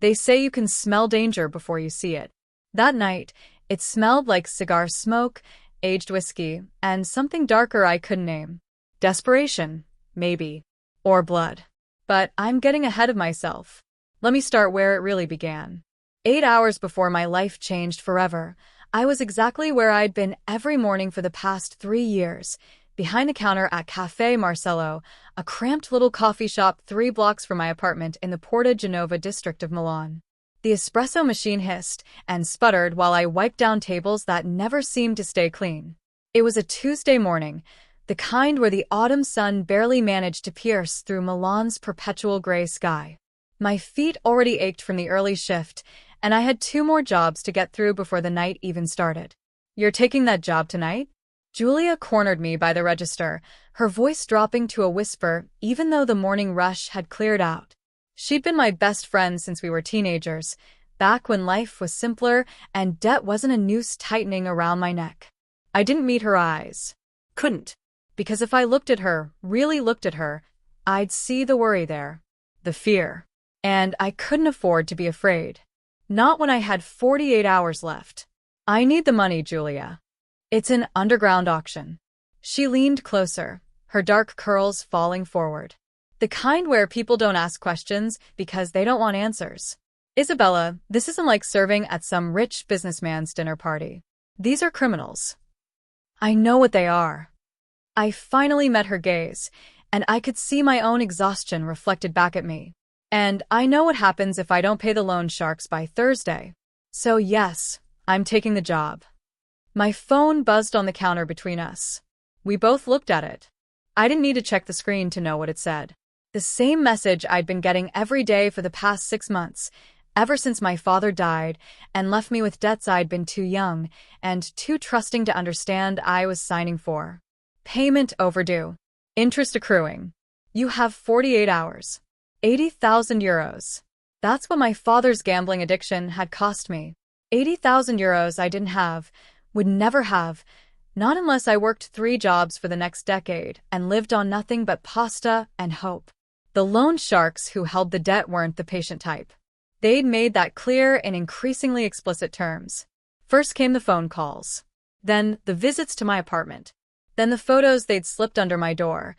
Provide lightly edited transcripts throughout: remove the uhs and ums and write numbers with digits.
They say you can smell danger before you see it. That night, it smelled like cigar smoke, aged whiskey, and something darker I couldn't name. Desperation, maybe. Or blood. But I'm getting ahead of myself. Let me start where it really began. 8 hours before my life changed forever, I was exactly where I'd been every morning for the past 3 years, behind the counter at Cafe Marcello, a cramped little coffee shop 3 blocks from my apartment in the Porta Genova district of Milan. The espresso machine hissed and sputtered while I wiped down tables that never seemed to stay clean. It was a Tuesday morning, the kind where the autumn sun barely managed to pierce through Milan's perpetual gray sky. My feet already ached from the early shift, and I had 2 more jobs to get through before the night even started. "You're taking that job tonight?" Julia cornered me by the register, her voice dropping to a whisper even though the morning rush had cleared out. She'd been my best friend since we were teenagers, back when life was simpler and debt wasn't a noose tightening around my neck. I didn't meet her eyes. Couldn't. Because if I looked at her, really looked at her, I'd see the worry there. The fear. And I couldn't afford to be afraid. Not when I had 48 hours left. "I need the money, Julia. It's an underground auction." She leaned closer, her dark curls falling forward. The kind where people don't ask questions because they don't want answers. "Isabella, this isn't like serving at some rich businessman's dinner party. These are criminals." "I know what they are." I finally met her gaze, and I could see my own exhaustion reflected back at me. "And I know what happens if I don't pay the loan sharks by Thursday. So yes, I'm taking the job." My phone buzzed on the counter between us. We both looked at it. I didn't need to check the screen to know what it said. The same message I'd been getting every day for the past 6 months, ever since my father died and left me with debts I'd been too young and too trusting to understand I was signing for. Payment overdue. Interest accruing. You have 48 hours. 80,000 euros. That's what my father's gambling addiction had cost me. 80,000 euros I didn't have, would never have, not unless I worked 3 jobs for the next decade and lived on nothing but pasta and hope. The loan sharks who held the debt weren't the patient type. They'd made that clear in increasingly explicit terms. First came the phone calls. Then the visits to my apartment. Then the photos they'd slipped under my door.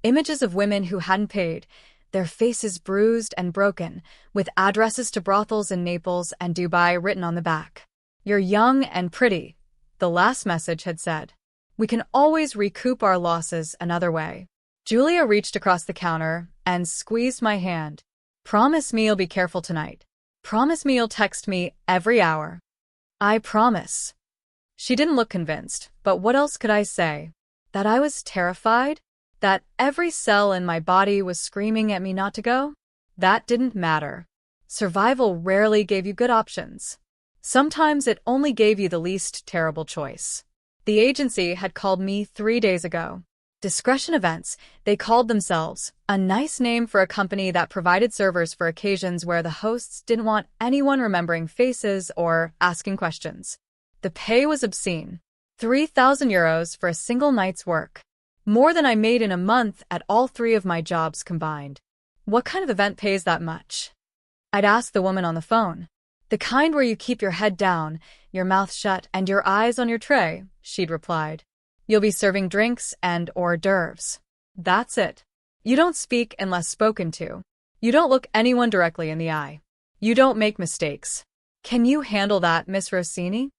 Images of women who hadn't paid, their faces bruised and broken, with addresses to brothels in Naples and Dubai written on the back. "You're young and pretty," the last message had said. "We can always recoup our losses another way." Julia reached across the counter and squeezed my hand. "Promise me you'll be careful tonight. Promise me you'll text me every hour." "I promise." She didn't look convinced, but what else could I say? That I was terrified? That every cell in my body was screaming at me not to go? That didn't matter. Survival rarely gave you good options. Sometimes it only gave you the least terrible choice. The agency had called me 3 days ago. Discretion Events, they called themselves, a nice name for a company that provided servers for occasions where the hosts didn't want anyone remembering faces or asking questions. The pay was obscene. 3,000 euros for a single night's work. More than I made in a month at all 3 of my jobs combined. What kind of event pays that much? I'd asked the woman on the phone. "The kind where you keep your head down, your mouth shut, and your eyes on your tray," she'd replied. "You'll be serving drinks and hors d'oeuvres. That's it. You don't speak unless spoken to. You don't look anyone directly in the eye. You don't make mistakes. Can you handle that, Miss Rossini?"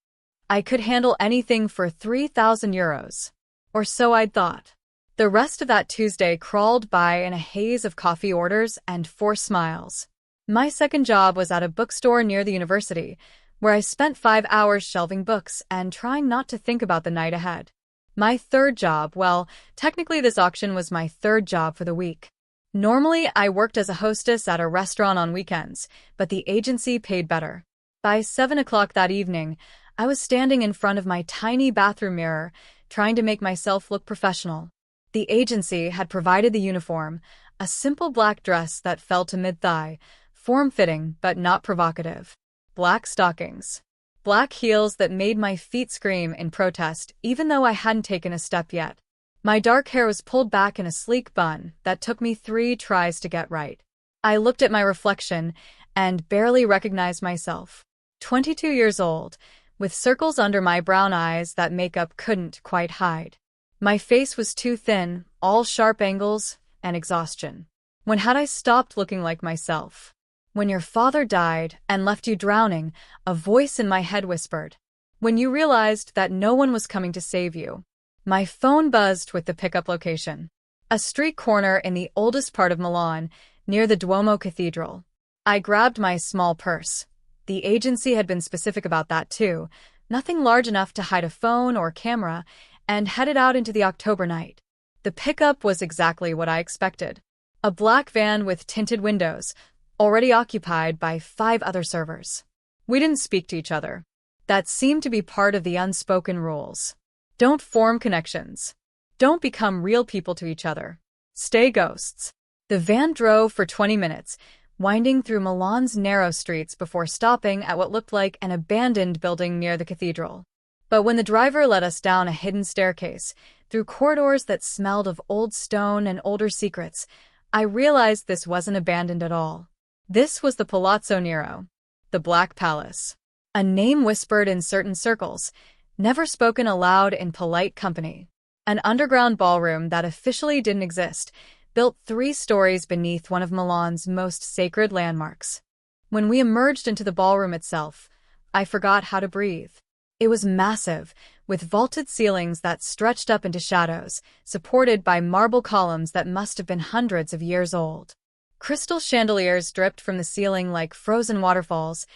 I could handle anything for 3,000 euros. Or so I'd thought. The rest of that Tuesday crawled by in a haze of coffee orders and forced smiles. My second job was at a bookstore near the university, where I spent 5 hours shelving books and trying not to think about the night ahead. My third job, well, technically this auction was my third job for the week. Normally, I worked as a hostess at a restaurant on weekends, but the agency paid better. By 7 o'clock that evening, I was standing in front of my tiny bathroom mirror, trying to make myself look professional. The agency had provided the uniform, a simple black dress that fell to mid-thigh, form-fitting but not provocative. Black stockings. Black heels that made my feet scream in protest even though I hadn't taken a step yet. My dark hair was pulled back in a sleek bun that took me 3 tries to get right. I looked at my reflection, and barely recognized myself. 22 years old, with circles under my brown eyes that makeup couldn't quite hide. My face was too thin, all sharp angles and exhaustion. When had I stopped looking like myself? When your father died and left you drowning, a voice in my head whispered. When you realized that no one was coming to save you. My phone buzzed with the pickup location. A street corner in the oldest part of Milan, near the Duomo Cathedral. I grabbed my small purse. The agency had been specific about that too, nothing large enough to hide a phone or camera, and headed out into the October night. The pickup was exactly what I expected. A black van with tinted windows, already occupied by 5 other servers. We didn't speak to each other. That seemed to be part of the unspoken rules. Don't form connections. Don't become real people to each other. Stay ghosts. The van drove for 20 minutes, winding through Milan's narrow streets before stopping at what looked like an abandoned building near the cathedral. But when the driver led us down a hidden staircase, through corridors that smelled of old stone and older secrets, I realized this wasn't abandoned at all. This was the Palazzo Nero, the Black Palace. A name whispered in certain circles, never spoken aloud in polite company. An underground ballroom that officially didn't exist, built 3 stories beneath one of Milan's most sacred landmarks. When we emerged into the ballroom itself, I forgot how to breathe. It was massive, with vaulted ceilings that stretched up into shadows, supported by marble columns that must have been hundreds of years old. Crystal chandeliers dripped from the ceiling like frozen waterfalls,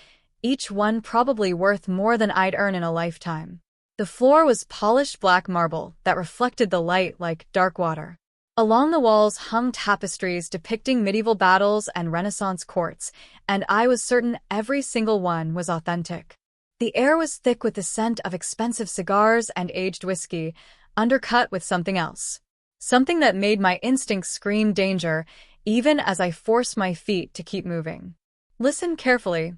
each one probably worth more than I'd earn in a lifetime. The floor was polished black marble that reflected the light like dark water. Along the walls hung tapestries depicting medieval battles and Renaissance courts, and I was certain every single one was authentic. The air was thick with the scent of expensive cigars and aged whiskey, undercut with something else. Something that made my instincts scream danger, even as I forced my feet to keep moving. Listen carefully.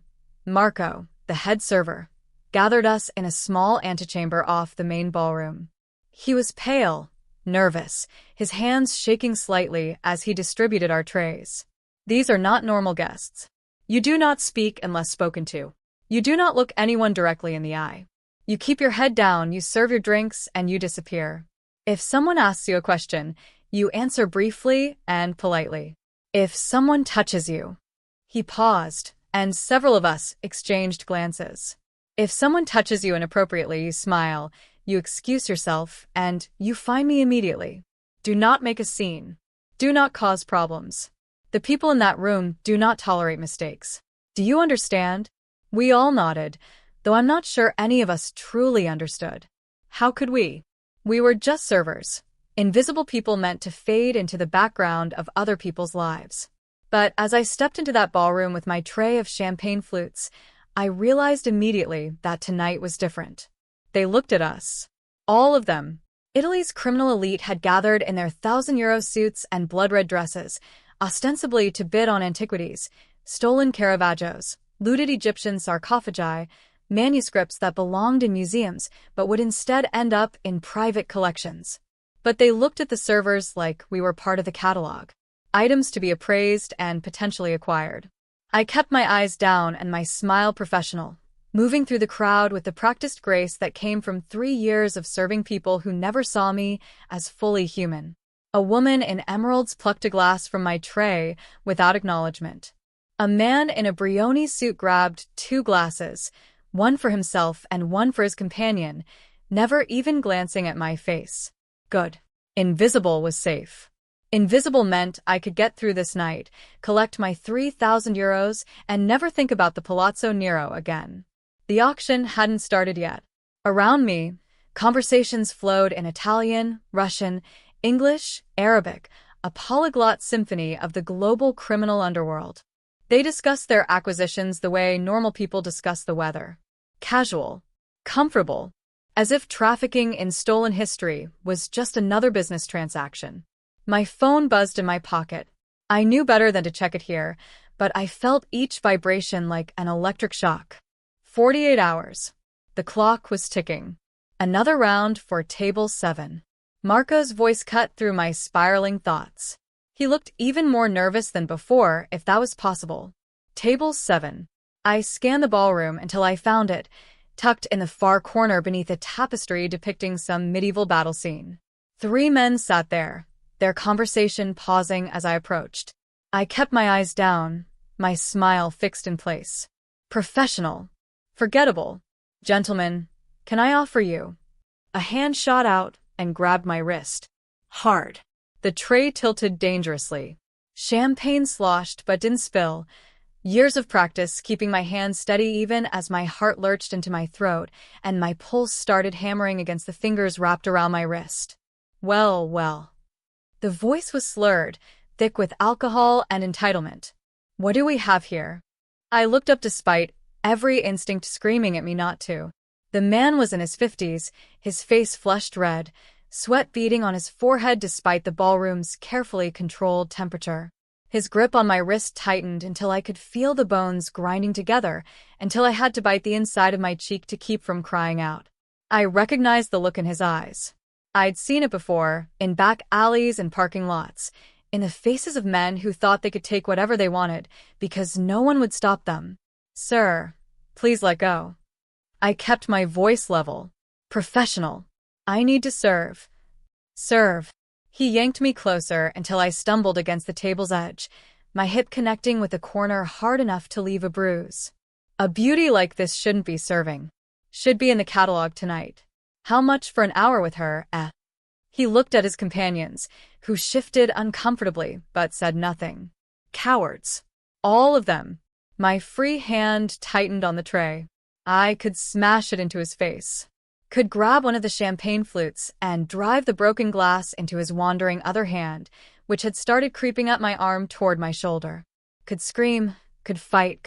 Marco, the head server, gathered us in a small antechamber off the main ballroom. He was pale, nervous, his hands shaking slightly as he distributed our trays. These are not normal guests. You do not speak unless spoken to. You do not look anyone directly in the eye. You keep your head down, you serve your drinks, and you disappear. If someone asks you a question, you answer briefly and politely. If someone touches you. He paused, and several of us exchanged glances. If someone touches you inappropriately, you smile, you excuse yourself, and you find me immediately. Do not make a scene. Do not cause problems. The people in that room do not tolerate mistakes. Do you understand? We all nodded, though I'm not sure any of us truly understood. How could we? We were just servers, invisible people meant to fade into the background of other people's lives. But as I stepped into that ballroom with my tray of champagne flutes, I realized immediately that tonight was different. They looked at us. All of them. Italy's criminal elite had gathered in their 1,000-euro suits and blood-red dresses, ostensibly to bid on antiquities, stolen Caravaggios, looted Egyptian sarcophagi, manuscripts that belonged in museums but would instead end up in private collections. But they looked at the servers like we were part of the catalog, items to be appraised and potentially acquired. I kept my eyes down and my smile professional, moving through the crowd with the practiced grace that came from 3 years of serving people who never saw me as fully human. A woman in emeralds plucked a glass from my tray without acknowledgement. A man in a Brioni suit grabbed 2 glasses, one for himself and one for his companion, never even glancing at my face. Good. Invisible was safe. Invisible meant I could get through this night, collect my 3,000 euros, and never think about the Palazzo Nero again. The auction hadn't started yet. Around me, conversations flowed in Italian, Russian, English, Arabic, a polyglot symphony of the global criminal underworld. They discussed their acquisitions the way normal people discuss the weather. Casual. Comfortable. As if trafficking in stolen history was just another business transaction. My phone buzzed in my pocket. I knew better than to check it here, but I felt each vibration like an electric shock. 48 hours. The clock was ticking. Another round for table 7. Marco's voice cut through my spiraling thoughts. He looked even more nervous than before, if that was possible. Table 7. I scanned the ballroom until I found it, tucked in the far corner beneath a tapestry depicting some medieval battle scene. 3 men sat there, their conversation pausing as I approached. I kept my eyes down, my smile fixed in place. Professional. Forgettable. Gentlemen, can I offer you? A hand shot out and grabbed my wrist. Hard. The tray tilted dangerously. Champagne sloshed but didn't spill. Years of practice keeping my hands steady even as my heart lurched into my throat and my pulse started hammering against the fingers wrapped around my wrist. Well, well. The voice was slurred, thick with alcohol and entitlement. What do we have here? I looked up despite every instinct screaming at me not to. The man was in his 50s, his face flushed red, sweat beading on his forehead despite the ballroom's carefully controlled temperature. His grip on my wrist tightened until I could feel the bones grinding together, until I had to bite the inside of my cheek to keep from crying out. I recognized the look in his eyes. I'd seen it before, in back alleys and parking lots, in the faces of men who thought they could take whatever they wanted, because no one would stop them. Sir, please let go. I kept my voice level. Professional. I need to serve. Serve. He yanked me closer until I stumbled against the table's edge, my hip connecting with the corner hard enough to leave a bruise. A beauty like this shouldn't be serving. Should be in the catalog tonight. How much for an hour with her, eh? He looked at his companions, who shifted uncomfortably but said nothing. Cowards. All of them. My free hand tightened on the tray. I could smash it into his face. Could grab one of the champagne flutes and drive the broken glass into his wandering other hand, which had started creeping up my arm toward my shoulder. Could scream, could fight,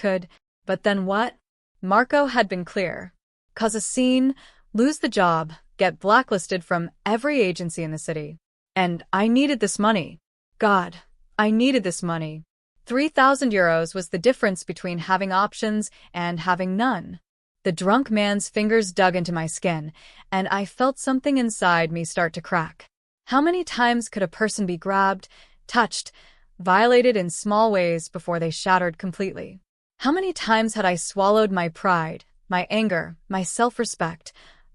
but then what? Marco had been clear. Cause a scene, lose the job, get blacklisted from every agency in the city. And I needed this money. God, I needed this money. 3,000 euros was the difference between having options and having none. The drunk man's fingers dug into my skin, and I felt something inside me start to crack. How many times could a person be grabbed, touched, violated in small ways before they shattered completely? How many times had I swallowed my pride, my anger, my self-respect,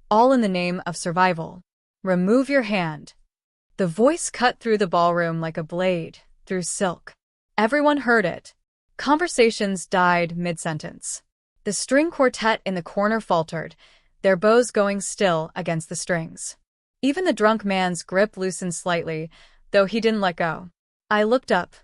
all in the name of survival? Remove your hand. The voice cut through the ballroom like a blade, through silk. Everyone heard it. Conversations died mid-sentence. The string quartet in the corner faltered, their bows going still against the strings. Even the drunk man's grip loosened slightly, though he didn't let go. I looked up,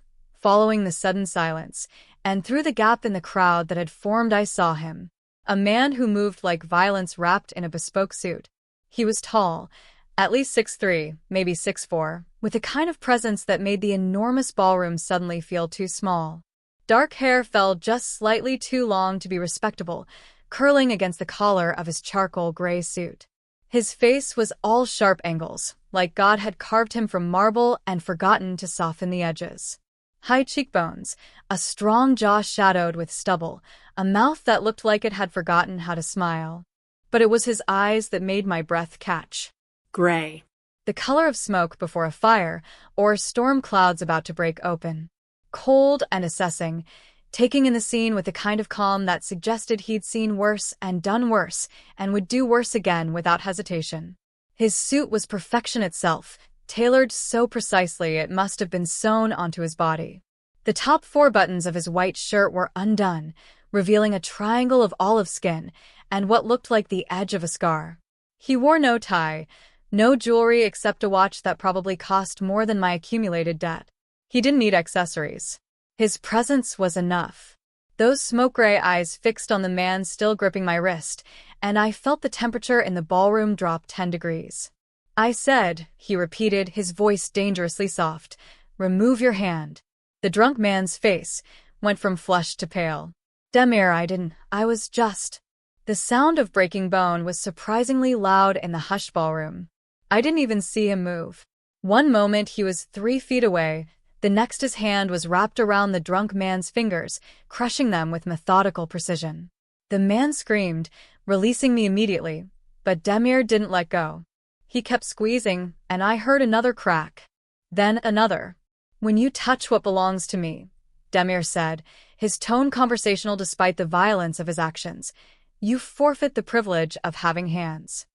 following the sudden silence, and through the gap in the crowd that had formed I saw him. A man who moved like violence wrapped in a bespoke suit. He was tall, at least 6'3", maybe 6'4", with a kind of presence that made the enormous ballroom suddenly feel too small. Dark hair fell just slightly too long to be respectable, curling against the collar of his charcoal gray suit. His face was all sharp angles, like God had carved him from marble and forgotten to soften the edges. High cheekbones, a strong jaw shadowed with stubble, a mouth that looked like it had forgotten how to smile. But it was his eyes that made my breath catch. Gray. The color of smoke before a fire, or storm clouds about to break open. Cold and assessing, taking in the scene with a kind of calm that suggested he'd seen worse and done worse, and would do worse again without hesitation. His suit was perfection itself, tailored so precisely it must have been sewn onto his body. The top 4 buttons of his white shirt were undone, revealing a triangle of olive skin and what looked like the edge of a scar. He wore no tie, no jewelry except a watch that probably cost more than my accumulated debt. He didn't need accessories. His presence was enough. Those smoke-gray eyes fixed on the man still gripping my wrist, and I felt the temperature in the ballroom drop 10 degrees. I said, he repeated, his voice dangerously soft, remove your hand. The drunk man's face went from flushed to pale. Demir, I was just... The sound of breaking bone was surprisingly loud in the hushed ballroom. I didn't even see him move. One moment he was 3 feet away, the next his hand was wrapped around the drunk man's fingers, crushing them with methodical precision. The man screamed, releasing me immediately, but Demir didn't let go. He kept squeezing, and I heard another crack. Then another. When you touch what belongs to me, Demir said, his tone conversational despite the violence of his actions. You forfeit the privilege of having hands.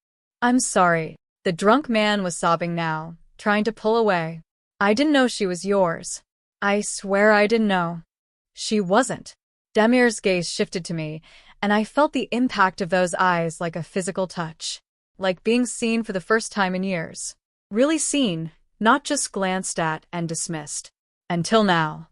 I'm sorry. The drunk man was sobbing now, trying to pull away. I didn't know she was yours. I swear I didn't know. She wasn't. Demir's gaze shifted to me, and I felt the impact of those eyes like a physical touch. Like being seen for the first time in years. Really seen, not just glanced at and dismissed. Until now.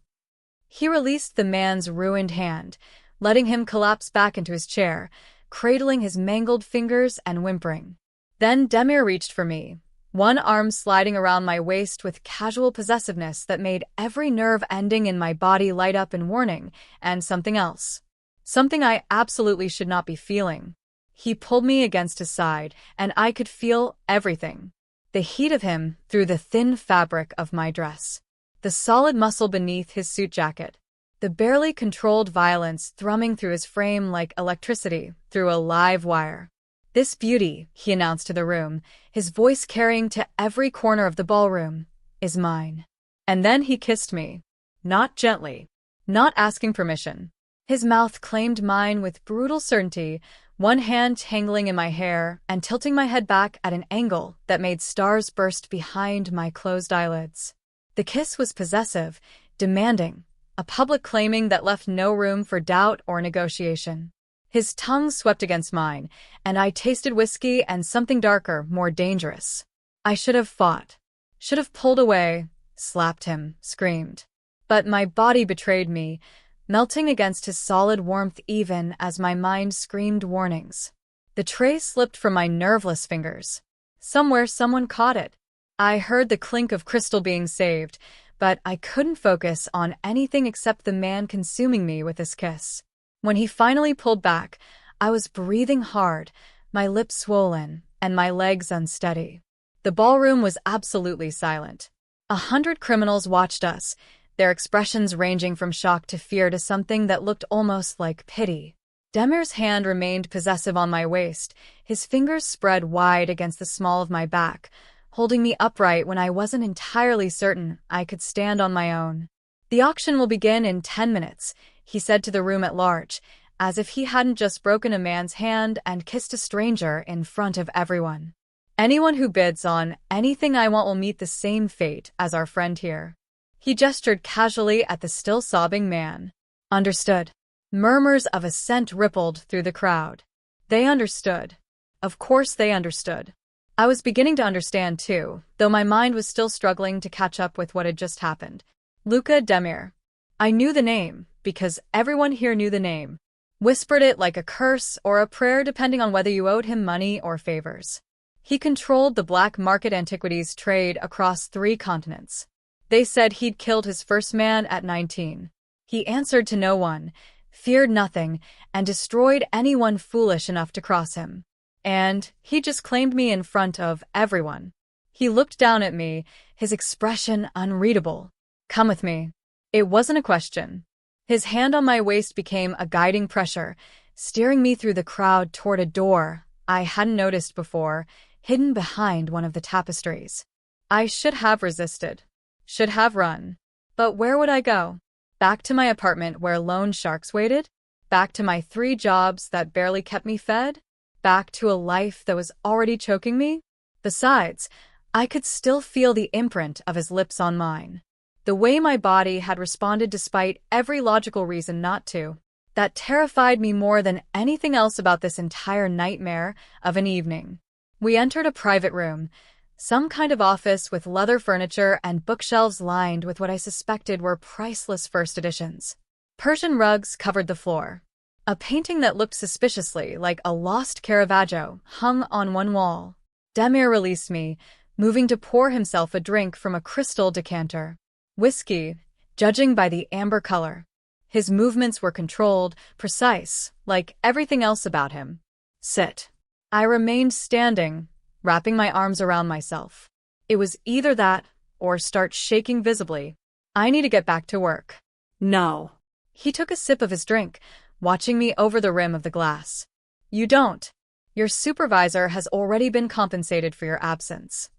He released the man's ruined hand, letting him collapse back into his chair, cradling his mangled fingers and whimpering. Then Demir reached for me, one arm sliding around my waist with casual possessiveness that made every nerve ending in my body light up in warning, and something else. Something I absolutely should not be feeling. He pulled me against his side, and I could feel everything. The heat of him through the thin fabric of my dress. The solid muscle beneath his suit jacket. The barely controlled violence thrumming through his frame like electricity through a live wire. This beauty, he announced to the room, his voice carrying to every corner of the ballroom, is mine. And then he kissed me. Not gently. Not asking permission. His mouth claimed mine with brutal certainty, one hand tangling in my hair and tilting my head back at an angle that made stars burst behind my closed eyelids. The kiss was possessive, demanding, a public claiming that left no room for doubt or negotiation. His tongue swept against mine, and I tasted whiskey and something darker, more dangerous. I should have fought. Should have pulled away, slapped him, screamed. But my body betrayed me, melting against his solid warmth even as my mind screamed warnings. The tray slipped from my nerveless fingers. Somewhere someone caught it. I heard the clink of crystal being saved, but I couldn't focus on anything except the man consuming me with his kiss. When he finally pulled back, I was breathing hard, my lips swollen, and my legs unsteady. The ballroom was absolutely silent. 100 criminals watched us, their expressions ranging from shock to fear to something that looked almost like pity. Demir's hand remained possessive on my waist, his fingers spread wide against the small of my back, holding me upright when I wasn't entirely certain I could stand on my own. The auction will begin in 10 minutes, he said to the room at large, as if he hadn't just broken a man's hand and kissed a stranger in front of everyone. Anyone who bids on anything I want will meet the same fate as our friend here. He gestured casually at the still sobbing man. Understood. Murmurs of assent rippled through the crowd. They understood. Of course they understood. I was beginning to understand too, though my mind was still struggling to catch up with what had just happened. Luca Demir. I knew the name, because everyone here knew the name. Whispered it like a curse or a prayer depending on whether you owed him money or favors. He controlled the black market antiquities trade across 3 continents. They said he'd killed his first man at 19. He answered to no one, feared nothing, and destroyed anyone foolish enough to cross him. And he just claimed me in front of everyone. He looked down at me, his expression unreadable. Come with me. It wasn't a question. His hand on my waist became a guiding pressure, steering me through the crowd toward a door I hadn't noticed before, hidden behind one of the tapestries. I should have resisted. Should have run. But where would I go? Back to my apartment where loan sharks waited? Back to my 3 jobs that barely kept me fed? Back to a life that was already choking me? Besides, I could still feel the imprint of his lips on mine. The way my body had responded despite every logical reason not to. That terrified me more than anything else about this entire nightmare of an evening. We entered a private room, some kind of office with leather furniture and bookshelves lined with what I suspected were priceless first editions. Persian rugs covered the floor. A painting that looked suspiciously like a lost Caravaggio hung on one wall. Demir released me, moving to pour himself a drink from a crystal decanter. Whiskey, judging by the amber color. His movements were controlled, precise, like everything else about him. Sit. I remained standing, wrapping my arms around myself. It was either that, or start shaking visibly. I need to get back to work. No. He took a sip of his drink, watching me over the rim of the glass. You don't. Your supervisor has already been compensated for your absence.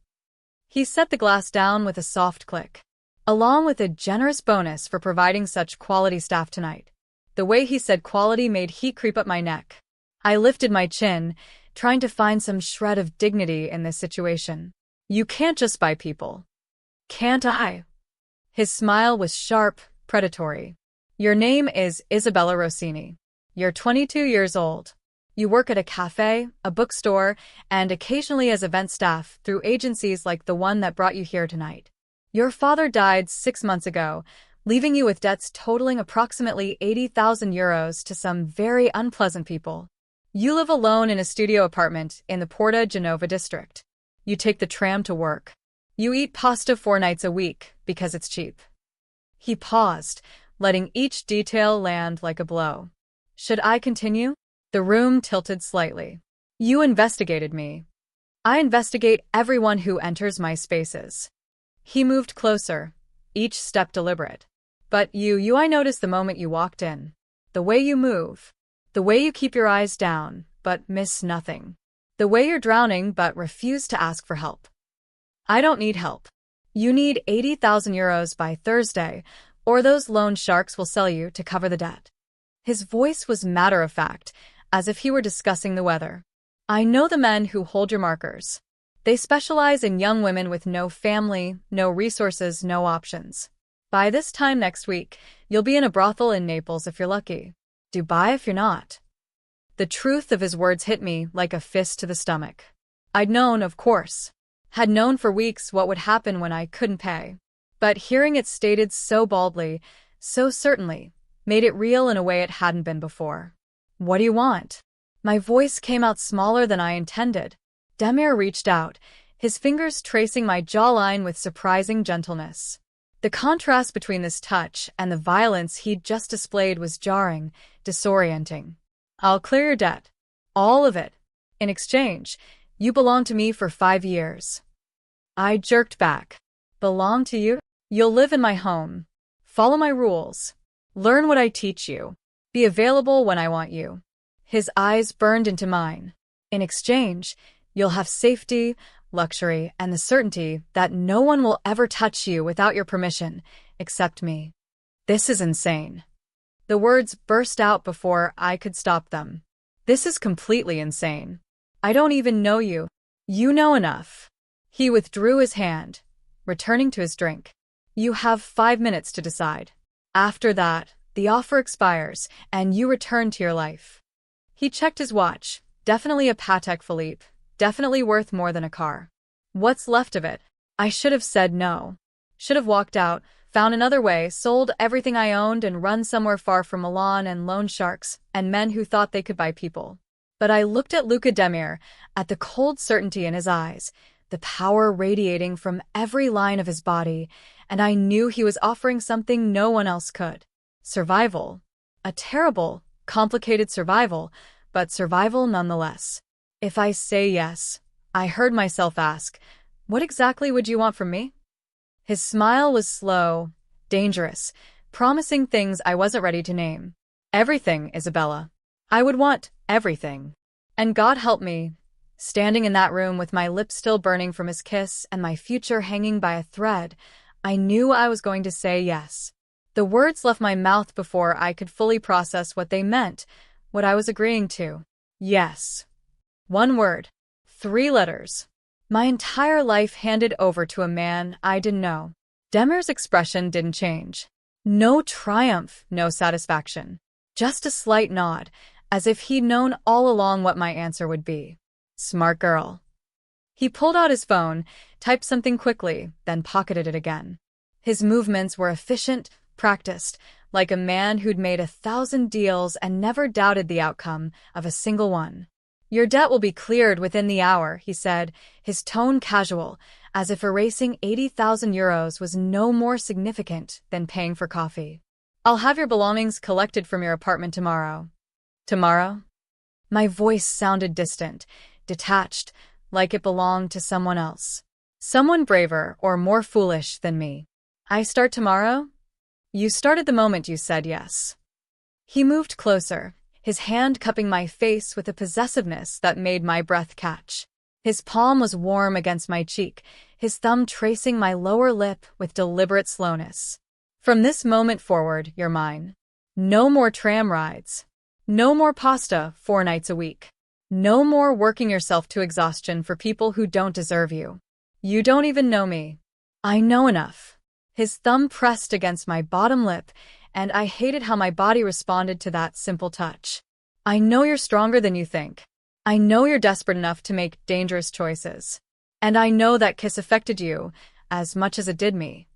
He set the glass down with a soft click. along with a generous bonus for providing such quality staff tonight. The way he said quality made heat creep up my neck. I lifted my chin, trying to find some shred of dignity in this situation. You can't just buy people. Can't I? His smile was sharp, predatory. Your name is Isabella Rossini. You're 22 years old. You work at a cafe, a bookstore, and occasionally as event staff through agencies like the one that brought you here tonight. Your father died 6 months ago, leaving you with debts totaling approximately 80,000 euros to some very unpleasant people. You live alone in a studio apartment in the Porta Genova district. You take the tram to work. You eat pasta 4 nights a week because it's cheap. He paused, letting each detail land like a blow. Should I continue? The room tilted slightly. You investigated me. I investigate everyone who enters my spaces. He moved closer, each step deliberate. But I noticed the moment you walked in. The way you move. The way you keep your eyes down, but miss nothing. The way you're drowning but refuse to ask for help. I don't need help. You need 80,000 euros by Thursday, or those loan sharks will sell you to cover the debt. His voice was matter-of-fact, as if he were discussing the weather. I know the men who hold your markers. They specialize in young women with no family, no resources, no options. By this time next week, you'll be in a brothel in Naples if you're lucky. Dubai if you're not. The truth of his words hit me like a fist to the stomach. I'd known, of course. Had known for weeks what would happen when I couldn't pay. But hearing it stated so baldly, so certainly, made it real in a way it hadn't been before. What do you want? My voice came out smaller than I intended. Demir reached out, his fingers tracing my jawline with surprising gentleness. The contrast between this touch and the violence he'd just displayed was jarring, disorienting. I'll clear your debt. All of it. In exchange, you belong to me for 5 years. I jerked back. Belong to you? You'll live in my home. Follow my rules. Learn what I teach you. Be available when I want you. His eyes burned into mine. In exchange, you'll have safety, luxury, and the certainty that no one will ever touch you without your permission, except me. This is insane. The words burst out before I could stop them. This is completely insane. I don't even know you. You know enough. He withdrew his hand, returning to his drink. You have 5 minutes to decide. After that, the offer expires, and you return to your life. He checked his watch. Definitely a Patek Philippe. Definitely worth more than a car. What's left of it? I should have said no. Should have walked out, found another way, sold everything I owned and run somewhere far from Milan and loan sharks and men who thought they could buy people. But I looked at Luca Demir, at the cold certainty in his eyes, the power radiating from every line of his body, and I knew he was offering something no one else could. Survival. A terrible, complicated survival, but survival nonetheless. If I say yes, I heard myself ask, what exactly would you want from me? His smile was slow, dangerous, promising things I wasn't ready to name. Everything, Isabella. I would want everything. And God help me, standing in that room with my lips still burning from his kiss and my future hanging by a thread, I knew I was going to say yes. The words left my mouth before I could fully process what they meant, what I was agreeing to. Yes. 1 word. 3 letters. My entire life handed over to a man I didn't know. Demir's expression didn't change. No triumph, no satisfaction. Just a slight nod, as if he'd known all along what my answer would be. Smart girl. He pulled out his phone, typed something quickly, then pocketed it again. His movements were efficient, practiced, like a man who'd made 1,000 deals and never doubted the outcome of a single one. Your debt will be cleared within the hour, he said, his tone casual, as if erasing 80,000 euros was no more significant than paying for coffee. I'll have your belongings collected from your apartment tomorrow. Tomorrow? My voice sounded distant, detached, like it belonged to someone else. Someone braver or more foolish than me. I start tomorrow? You started the moment you said yes. He moved closer, his hand cupping my face with a possessiveness that made my breath catch. His palm was warm against my cheek, his thumb tracing my lower lip with deliberate slowness. From this moment forward, you're mine. No more tram rides. No more pasta 4 nights a week. No more working yourself to exhaustion for people who don't deserve you. You don't even know me. I know enough. His thumb pressed against my bottom lip, and I hated how my body responded to that simple touch. I know you're stronger than you think. I know you're desperate enough to make dangerous choices. And I know that kiss affected you as much as it did me.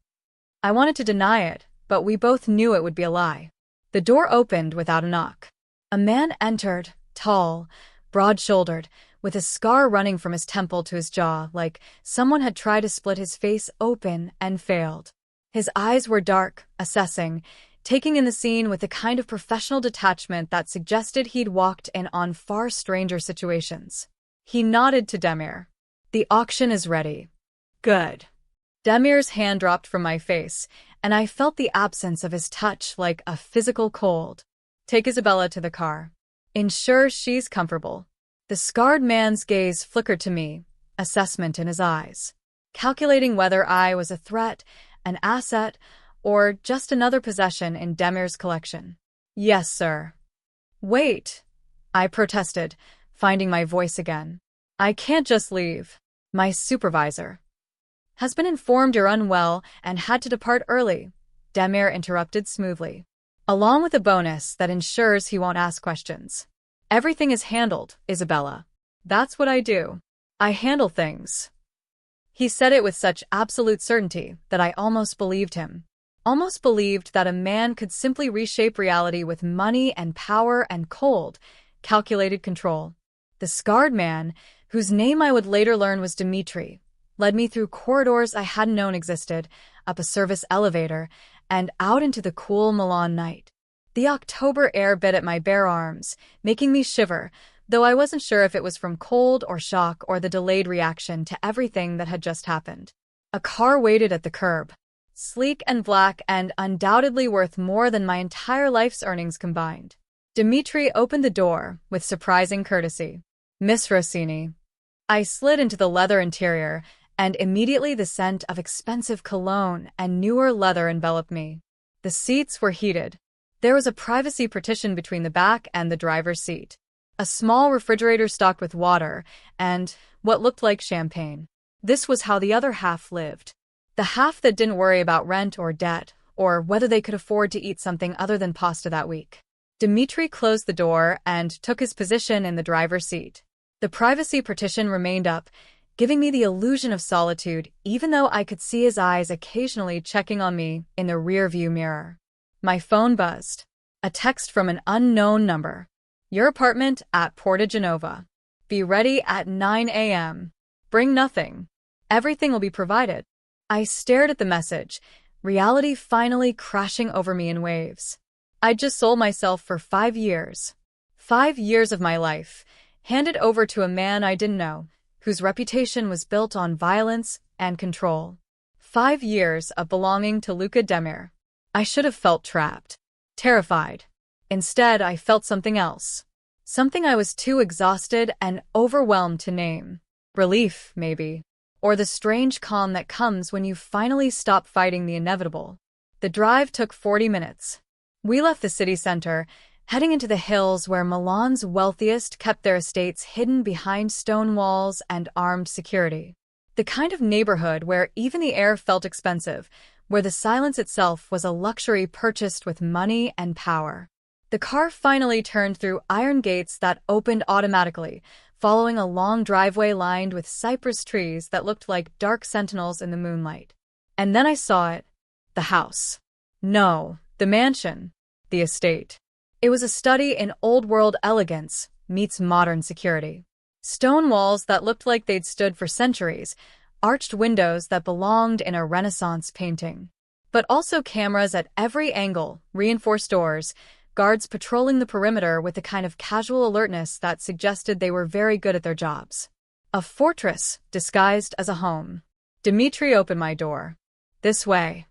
I wanted to deny it, but we both knew it would be a lie. The door opened without a knock. A man entered, tall, broad-shouldered, with a scar running from his temple to his jaw, like someone had tried to split his face open and failed. His eyes were dark, assessing, taking in the scene with the kind of professional detachment that suggested he'd walked in on far stranger situations. He nodded to Demir. The auction is ready. Good. Demir's hand dropped from my face, and I felt the absence of his touch like a physical cold. Take Isabella to the car. Ensure she's comfortable. The scarred man's gaze flickered to me, assessment in his eyes, calculating whether I was a threat, an asset, or just another possession in Demir's collection. Yes, sir. Wait, I protested, finding my voice again. I can't just leave. My supervisor has been informed you're unwell and had to depart early, Demir interrupted smoothly, along with a bonus that ensures he won't ask questions. Everything is handled, Isabella. That's what I do. I handle things. He said it with such absolute certainty that I almost believed him. Almost believed that a man could simply reshape reality with money and power and cold, calculated control. The scarred man, whose name I would later learn was Dmitri, led me through corridors I hadn't known existed, up a service elevator, and out into the cool Milan night. The October air bit at my bare arms, making me shiver, though I wasn't sure if it was from cold or shock or the delayed reaction to everything that had just happened. A car waited at the curb. Sleek and black and undoubtedly worth more than my entire life's earnings combined. Dmitri opened the door with surprising courtesy. Miss Rossini. I slid into the leather interior, and immediately the scent of expensive cologne and newer leather enveloped me. The seats were heated. There was a privacy partition between the back and the driver's seat. A small refrigerator stocked with water and what looked like champagne. This was how the other half lived. The half that didn't worry about rent or debt, or whether they could afford to eat something other than pasta that week. Dmitri closed the door and took his position in the driver's seat. The privacy partition remained up, giving me the illusion of solitude, even though I could see his eyes occasionally checking on me in the rear-view mirror. My phone buzzed. A text from an unknown number. Your apartment at Porta Genova. Be ready at 9 a.m. Bring nothing. Everything will be provided. I stared at the message, reality finally crashing over me in waves. I'd just sold myself for 5 years. 5 years of my life, handed over to a man I didn't know, whose reputation was built on violence and control. 5 years of belonging to Luka Demir. I should have felt trapped, terrified. Instead, I felt something else. Something I was too exhausted and overwhelmed to name. Relief, maybe. Or the strange calm that comes when you finally stop fighting the inevitable. The drive took 40 minutes. We left the city center, heading into the hills where Milan's wealthiest kept their estates hidden behind stone walls and armed security. The kind of neighborhood where even the air felt expensive, where the silence itself was a luxury purchased with money and power. The car finally turned through iron gates that opened automatically, following a long driveway lined with cypress trees that looked like dark sentinels in the moonlight. And then I saw it. The house. No, the mansion. The estate. It was a study in old-world elegance meets modern security. Stone walls that looked like they'd stood for centuries, arched windows that belonged in a Renaissance painting. But also cameras at every angle, reinforced doors, guards patrolling the perimeter with the kind of casual alertness that suggested they were very good at their jobs. A fortress disguised as a home. Dmitri opened my door. This way.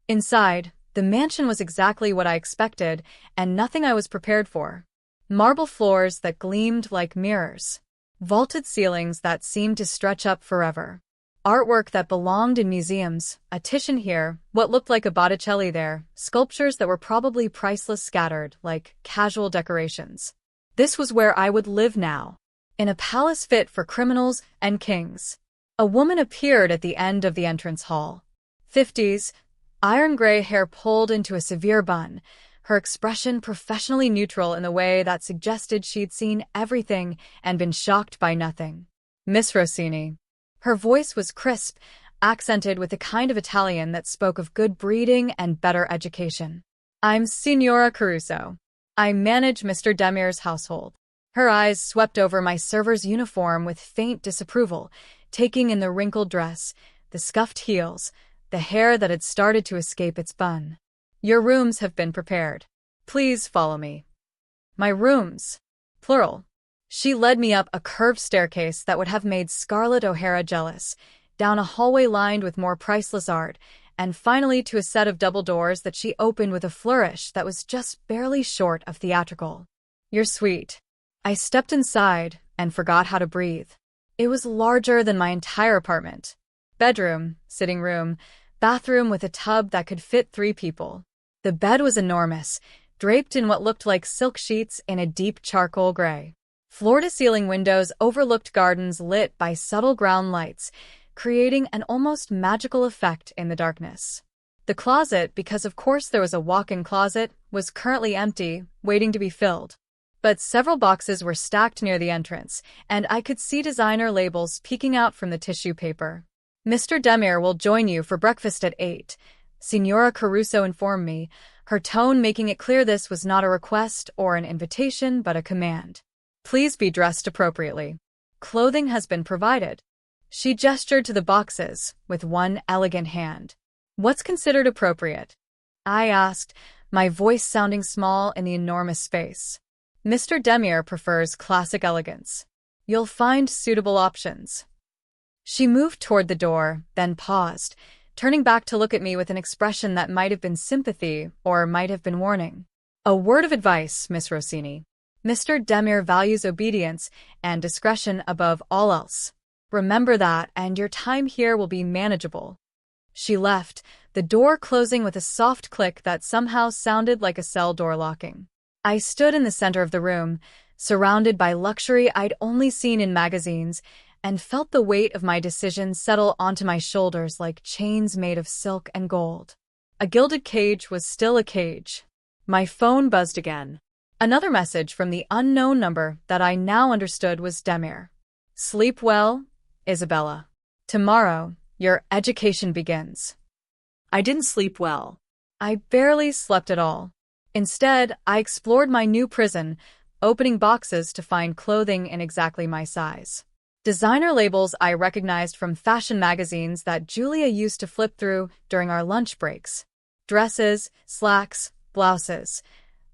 Inside, the mansion was exactly what I expected and nothing I was prepared for. Marble floors that gleamed like mirrors. Vaulted ceilings that seemed to stretch up forever. Artwork that belonged in museums, a Titian here, what looked like a Botticelli there, sculptures that were probably priceless scattered, like casual decorations. This was where I would live now, in a palace fit for criminals and kings. A woman appeared at the end of the entrance hall. 50s, iron gray hair pulled into a severe bun, her expression professionally neutral in a way that suggested she'd seen everything and been shocked by nothing. Miss Rossini. Her voice was crisp, accented with the kind of Italian that spoke of good breeding and better education. I'm Signora Caruso. I manage Mr. Demir's household. Her eyes swept over my server's uniform with faint disapproval, taking in the wrinkled dress, the scuffed heels, the hair that had started to escape its bun. Your rooms have been prepared. Please follow me. My rooms. Plural. She led me up a curved staircase that would have made Scarlett O'Hara jealous, down a hallway lined with more priceless art, and finally to a set of double doors that she opened with a flourish that was just barely short of theatrical. You're sweet. I stepped inside and forgot how to breathe. It was larger than my entire apartment. Bedroom, sitting room, bathroom with a tub that could fit 3 people. The bed was enormous, draped in what looked like silk sheets in a deep charcoal gray. Floor-to-ceiling windows overlooked gardens lit by subtle ground lights, creating an almost magical effect in the darkness. The closet, because of course there was a walk-in closet, was currently empty, waiting to be filled. But several boxes were stacked near the entrance, and I could see designer labels peeking out from the tissue paper. Mr. Demir will join you for breakfast at 8, Signora Caruso informed me, her tone making it clear this was not a request or an invitation but a command. Please be dressed appropriately. Clothing has been provided. She gestured to the boxes with one elegant hand. What's considered appropriate? I asked, my voice sounding small in the enormous space. Mr. Demir prefers classic elegance. You'll find suitable options. She moved toward the door, then paused, turning back to look at me with an expression that might have been sympathy or might have been warning. A word of advice, Miss Rossini. Mr. Demir values obedience and discretion above all else. Remember that, and your time here will be manageable. She left, the door closing with a soft click that somehow sounded like a cell door locking. I stood in the center of the room, surrounded by luxury I'd only seen in magazines, and felt the weight of my decision settle onto my shoulders like chains made of silk and gold. A gilded cage was still a cage. My phone buzzed again. Another message from the unknown number that I now understood was Demir. Sleep well, Isabella. Tomorrow, your education begins. I didn't sleep well. I barely slept at all. Instead, I explored my new prison, opening boxes to find clothing in exactly my size. Designer labels I recognized from fashion magazines that Julia used to flip through during our lunch breaks. Dresses, slacks, blouses,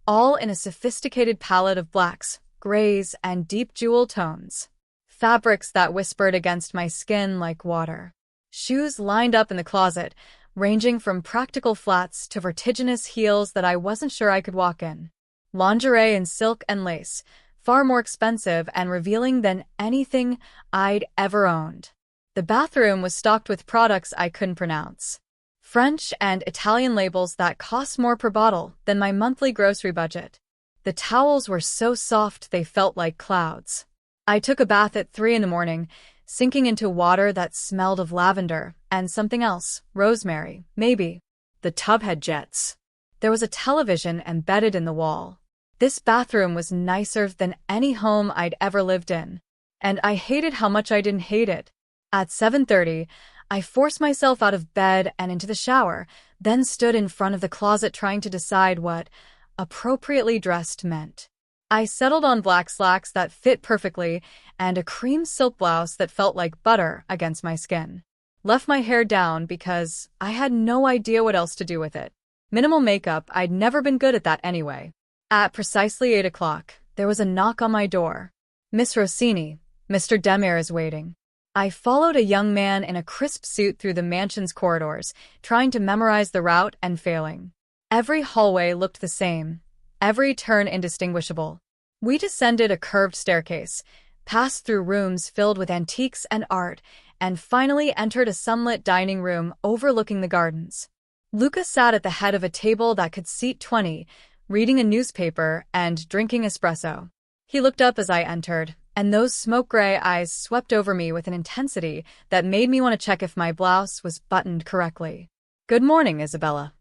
all in a sophisticated palette of blacks, grays, and deep jewel tones. Fabrics that whispered against my skin like water. Shoes lined up in the closet, ranging from practical flats to vertiginous heels that I wasn't sure I could walk in. Lingerie in silk and lace, far more expensive and revealing than anything I'd ever owned. The bathroom was stocked with products I couldn't pronounce. French and Italian labels that cost more per bottle than my monthly grocery budget. The towels were so soft they felt like clouds. I took a bath at 3 in the morning, sinking into water that smelled of lavender and something else, rosemary, maybe. The tub had jets. There was a television embedded in the wall. This bathroom was nicer than any home I'd ever lived in. And I hated how much I didn't hate it. At 7:30, I forced myself out of bed and into the shower, then stood in front of the closet trying to decide what appropriately dressed meant. I settled on black slacks that fit perfectly and a cream silk blouse that felt like butter against my skin. Left my hair down because I had no idea what else to do with it. Minimal makeup, I'd never been good at that anyway. At precisely 8 o'clock, there was a knock on my door. Miss Rossini, Mr. Demir is waiting. I followed a young man in a crisp suit through the mansion's corridors, trying to memorize the route and failing. Every hallway looked the same, every turn indistinguishable. We descended a curved staircase, passed through rooms filled with antiques and art, and finally entered a sunlit dining room overlooking the gardens. Luca sat at the head of a table that could seat 20, reading a newspaper and drinking espresso. He looked up as I entered, and those smoke-gray eyes swept over me with an intensity that made me want to check if my blouse was buttoned correctly. "Good morning, Isabella."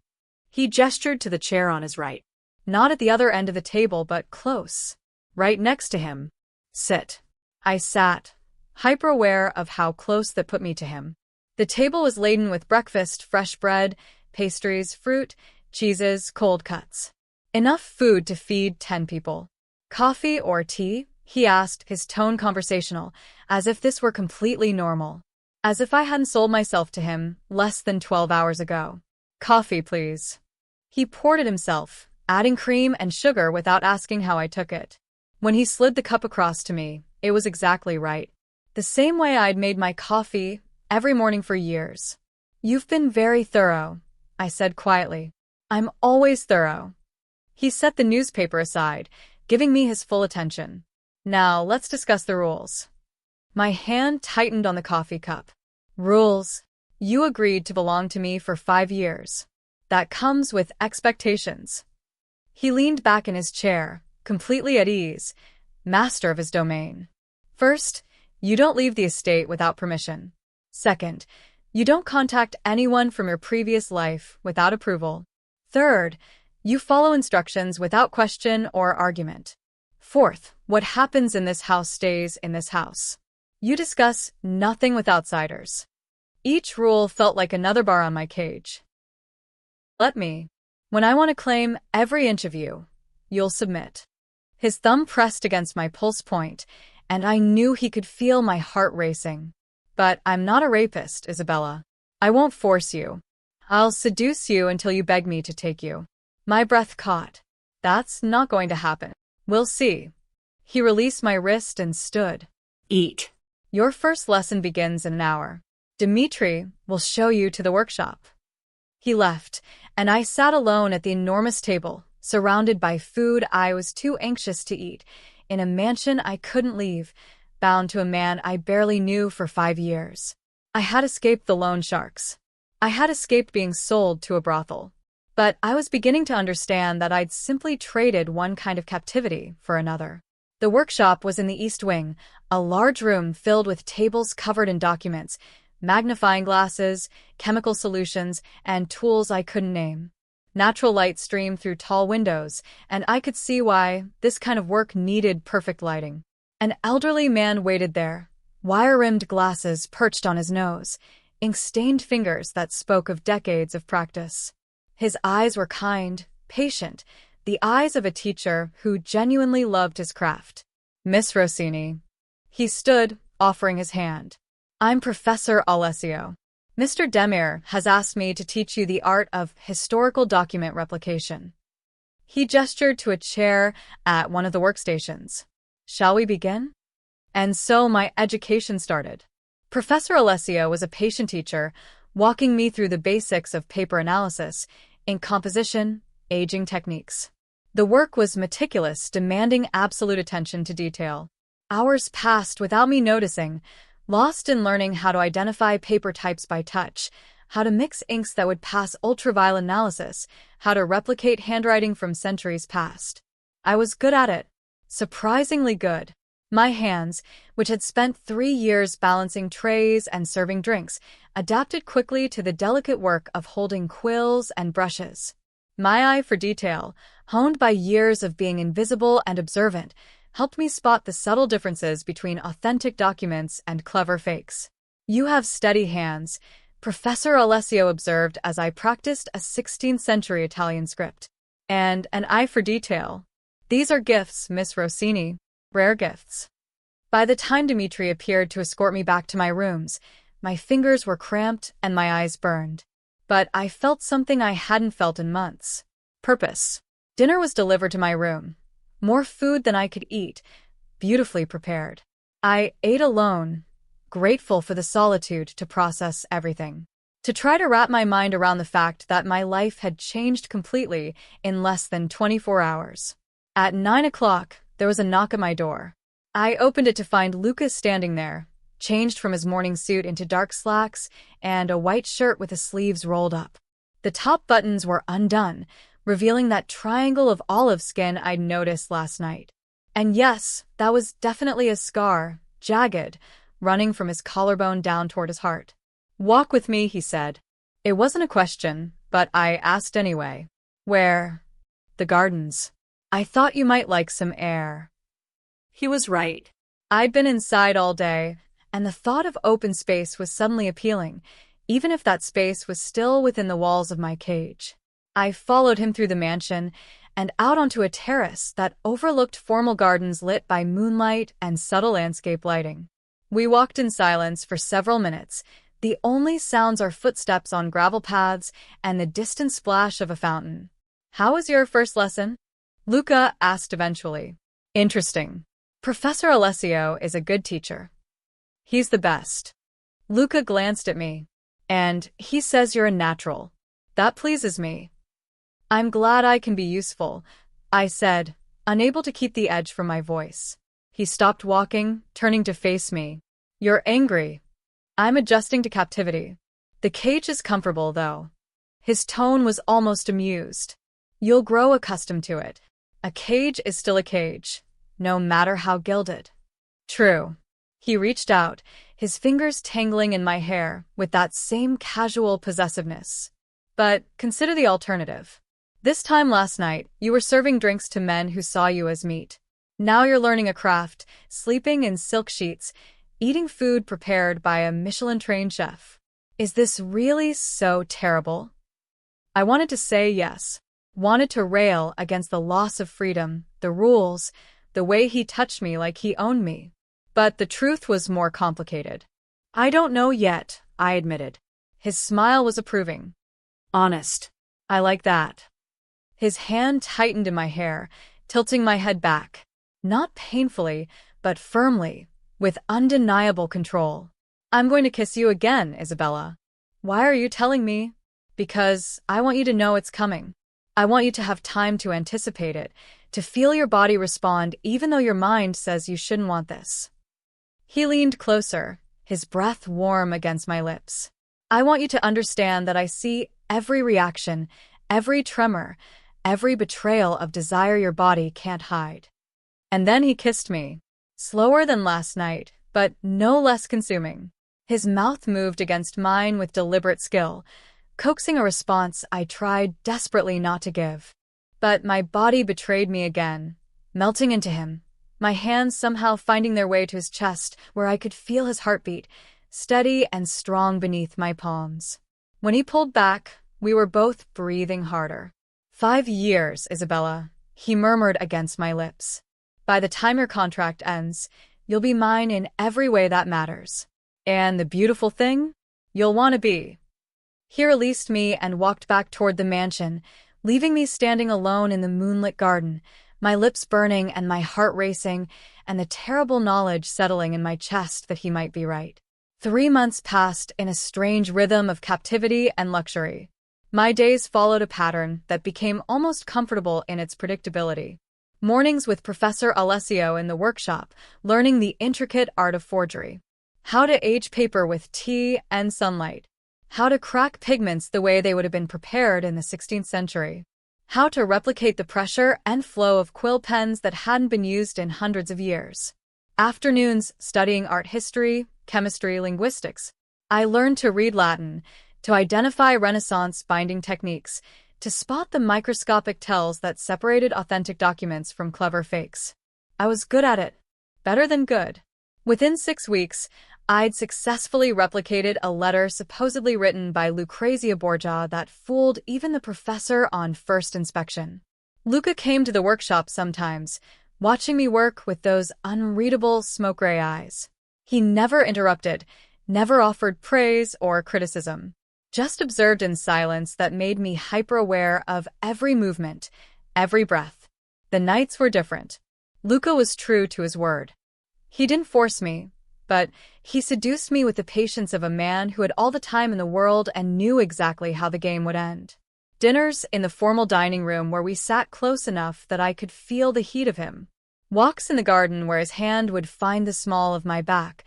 He gestured to the chair on his right. Not at the other end of the table, but close. Right next to him. "Sit." I sat, hyper-aware of how close that put me to him. The table was laden with breakfast, fresh bread, pastries, fruit, cheeses, cold cuts. Enough food to feed 10 people. "Coffee or tea?" he asked, his tone conversational, as if this were completely normal. As if I hadn't sold myself to him less than 12 hours ago. "Coffee, please." He poured it himself, adding cream and sugar without asking how I took it. When he slid the cup across to me, it was exactly right. The same way I'd made my coffee every morning for years. "You've been very thorough," I said quietly. "I'm always thorough." He set the newspaper aside, giving me his full attention. "Now, let's discuss the rules." My hand tightened on the coffee cup. "Rules? You agreed to belong to me for 5 years. That comes with expectations." He leaned back in his chair, completely at ease, master of his domain. "First, you don't leave the estate without permission. Second, you don't contact anyone from your previous life without approval. Third, you follow instructions without question or argument. Fourth, what happens in this house stays in this house. You discuss nothing with outsiders." Each rule felt like another bar on my cage. "Let me. When I want to claim every inch of you, you'll submit." His thumb pressed against my pulse point, and I knew he could feel my heart racing. "But I'm not a rapist, Isabella. I won't force you. I'll seduce you until you beg me to take you." My breath caught. "That's not going to happen." "We'll see." He released my wrist and stood. "Eat." "Your first lesson begins in an hour. Dmitri will show you to the workshop." He left, and I sat alone at the enormous table, surrounded by food I was too anxious to eat, in a mansion I couldn't leave, bound to a man I barely knew for 5 years. I had escaped the loan sharks. I had escaped being sold to a brothel. But I was beginning to understand that I'd simply traded one kind of captivity for another. The workshop was in the East Wing, a large room filled with tables covered in documents, magnifying glasses, chemical solutions, and tools I couldn't name. Natural light streamed through tall windows, and I could see why this kind of work needed perfect lighting. An elderly man waited there, wire-rimmed glasses perched on his nose, ink-stained fingers that spoke of decades of practice. His eyes were kind, patient, the eyes of a teacher who genuinely loved his craft. "Miss Rossini." He stood, offering his hand. "I'm Professor Alessio. Mr. Demir has asked me to teach you the art of historical document replication." He gestured to a chair at one of the workstations. "Shall we begin?" And so my education started. Professor Alessio was a patient teacher, walking me through the basics of paper analysis, ink composition, aging techniques. The work was meticulous, demanding absolute attention to detail. Hours passed without me noticing, lost in learning how to identify paper types by touch, how to mix inks that would pass ultraviolet analysis, how to replicate handwriting from centuries past. I was good at it. Surprisingly good. My hands, which had spent 3 years balancing trays and serving drinks, adapted quickly to the delicate work of holding quills and brushes. My eye for detail, honed by years of being invisible and observant, helped me spot the subtle differences between authentic documents and clever fakes. "You have steady hands," Professor Alessio observed as I practiced a 16th-century Italian script. "And an eye for detail. These are gifts, Miss Rossini. Rare gifts." By the time Dmitri appeared to escort me back to my rooms, my fingers were cramped and my eyes burned. But I felt something I hadn't felt in months. Purpose. Dinner was delivered to my room. More food than I could eat, beautifully prepared. I ate alone, grateful for the solitude to process everything. To try to wrap my mind around the fact that my life had changed completely in less than 24 hours. At 9 o'clock, there was a knock at my door. I opened it to find Lucas standing there, changed from his morning suit into dark slacks and a white shirt with the sleeves rolled up. The top buttons were undone, revealing that triangle of olive skin I'd noticed last night. And yes, that was definitely a scar, jagged, running from his collarbone down toward his heart. "Walk with me," he said. It wasn't a question, but I asked anyway. "Where?" "The gardens. I thought you might like some air." He was right. I'd been inside all day, and the thought of open space was suddenly appealing, even if that space was still within the walls of my cage. I followed him through the mansion and out onto a terrace that overlooked formal gardens lit by moonlight and subtle landscape lighting. We walked in silence for several minutes, the only sounds our footsteps on gravel paths and the distant splash of a fountain. "How was your first lesson?" Luca asked eventually. "Interesting. Professor Alessio is a good teacher. He's the best." Luca glanced at me. "And he says you're a natural. That pleases me." "I'm glad I can be useful," I said, unable to keep the edge from my voice. He stopped walking, turning to face me. "You're angry." "I'm adjusting to captivity. The cage is comfortable, though." His tone was almost amused. "You'll grow accustomed to it. A cage is still a cage, no matter how gilded." "True." He reached out, his fingers tangling in my hair with that same casual possessiveness. "But consider the alternative. This time last night, you were serving drinks to men who saw you as meat. Now you're learning a craft, sleeping in silk sheets, eating food prepared by a Michelin-trained chef. Is this really so terrible?" I wanted to say yes, wanted to rail against the loss of freedom, the rules, the way he touched me like he owned me. But the truth was more complicated. "I don't know yet," I admitted. His smile was approving. "Honest. I like that." His hand tightened in my hair, tilting my head back. Not painfully, but firmly, with undeniable control. "I'm going to kiss you again, Isabella." "Why are you telling me?" "Because I want you to know it's coming. I want you to have time to anticipate it, to feel your body respond even though your mind says you shouldn't want this." He leaned closer, his breath warm against my lips. "I want you to understand that I see every reaction, every tremor, every betrayal of desire your body can't hide." And then he kissed me. Slower than last night, but no less consuming. His mouth moved against mine with deliberate skill, coaxing a response I tried desperately not to give. But my body betrayed me again, melting into him, my hands somehow finding their way to his chest where I could feel his heartbeat, steady and strong beneath my palms. When he pulled back, we were both breathing harder. 5 years, Isabella," he murmured against my lips. "By the time your contract ends, you'll be mine in every way that matters. And the beautiful thing? You'll want to be." He released me and walked back toward the mansion, leaving me standing alone in the moonlit garden, my lips burning and my heart racing, and the terrible knowledge settling in my chest that he might be right. 3 months passed in a strange rhythm of captivity and luxury. My days followed a pattern that became almost comfortable in its predictability. Mornings with Professor Alessio in the workshop, learning the intricate art of forgery. How to age paper with tea and sunlight. How to crack pigments the way they would have been prepared in the 16th century. How to replicate the pressure and flow of quill pens that hadn't been used in hundreds of years. Afternoons studying art history, chemistry, linguistics. I learned to read Latin, to identify Renaissance binding techniques, to spot the microscopic tells that separated authentic documents from clever fakes. I was good at it. Better than good. Within 6 weeks, I'd successfully replicated a letter supposedly written by Lucrezia Borgia that fooled even the professor on first inspection. Luca came to the workshop sometimes, watching me work with those unreadable smoke-gray eyes. He never interrupted, never offered praise or criticism. Just observed in silence that made me hyper-aware of every movement, every breath. The nights were different. Luca was true to his word. He didn't force me, but he seduced me with the patience of a man who had all the time in the world and knew exactly how the game would end. Dinners in the formal dining room where we sat close enough that I could feel the heat of him. Walks in the garden where his hand would find the small of my back,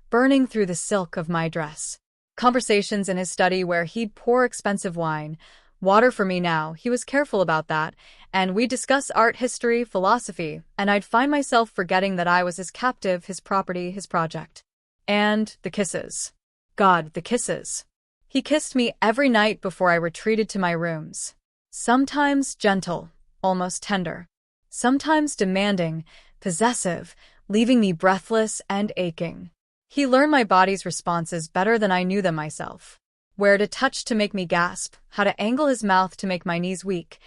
burning through the silk of my dress. Conversations in his study where he'd pour expensive wine. Water for me now, he was careful about that, and we'd discuss art history, philosophy, and I'd find myself forgetting that I was his captive, his property, his project. And the kisses. God, the kisses. He kissed me every night before I retreated to my rooms. Sometimes gentle, almost tender. Sometimes demanding, possessive, leaving me breathless and aching. He learned my body's responses better than I knew them myself. Where to touch to make me gasp, how to angle his mouth to make my knees weak,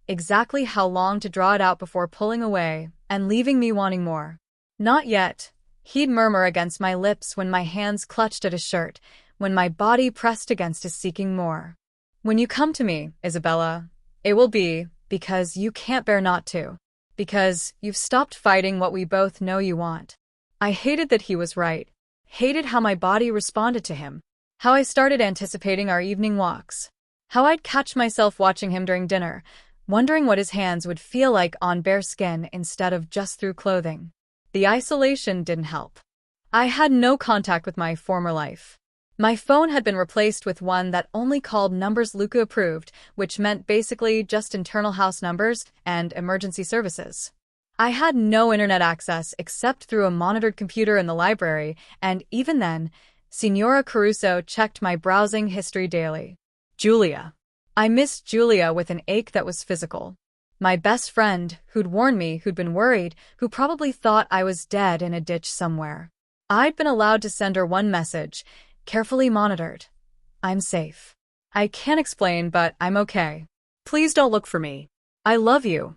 exactly how long to draw it out before pulling away and leaving me wanting more. Not yet. He'd murmur against my lips when my hands clutched at his shirt, when my body pressed against his seeking more. When you come to me, Isabella, it will be because you can't bear not to. Because you've stopped fighting what we both know you want. I hated that he was right. Hated how my body responded to him. How I started anticipating our evening walks. How I'd catch myself watching him during dinner, wondering what his hands would feel like on bare skin instead of just through clothing. The isolation didn't help. I had no contact with my former life. My phone had been replaced with one that only called numbers Luca approved, which meant basically just internal house numbers and emergency services. I had no internet access except through a monitored computer in the library, and even then, Signora Caruso checked my browsing history daily. Julia. I missed Julia with an ache that was physical. My best friend, who'd warned me, who'd been worried, who probably thought I was dead in a ditch somewhere. I'd been allowed to send her one message, carefully monitored. I'm safe. I can't explain, but I'm okay. Please don't look for me. I love you.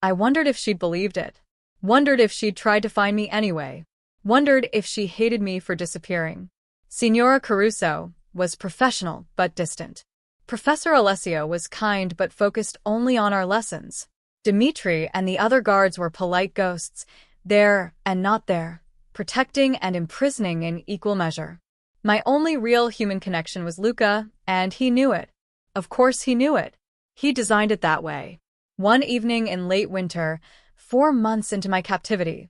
I wondered if she'd believed it. Wondered if she'd tried to find me anyway. Wondered if she hated me for disappearing. Signora Caruso was professional but distant. Professor Alessio was kind but focused only on our lessons. Dimitri and the other guards were polite ghosts, there and not there, protecting and imprisoning in equal measure. My only real human connection was Luca, and he knew it. Of course he knew it. He designed it that way. One evening in late winter, 4 months into my captivity,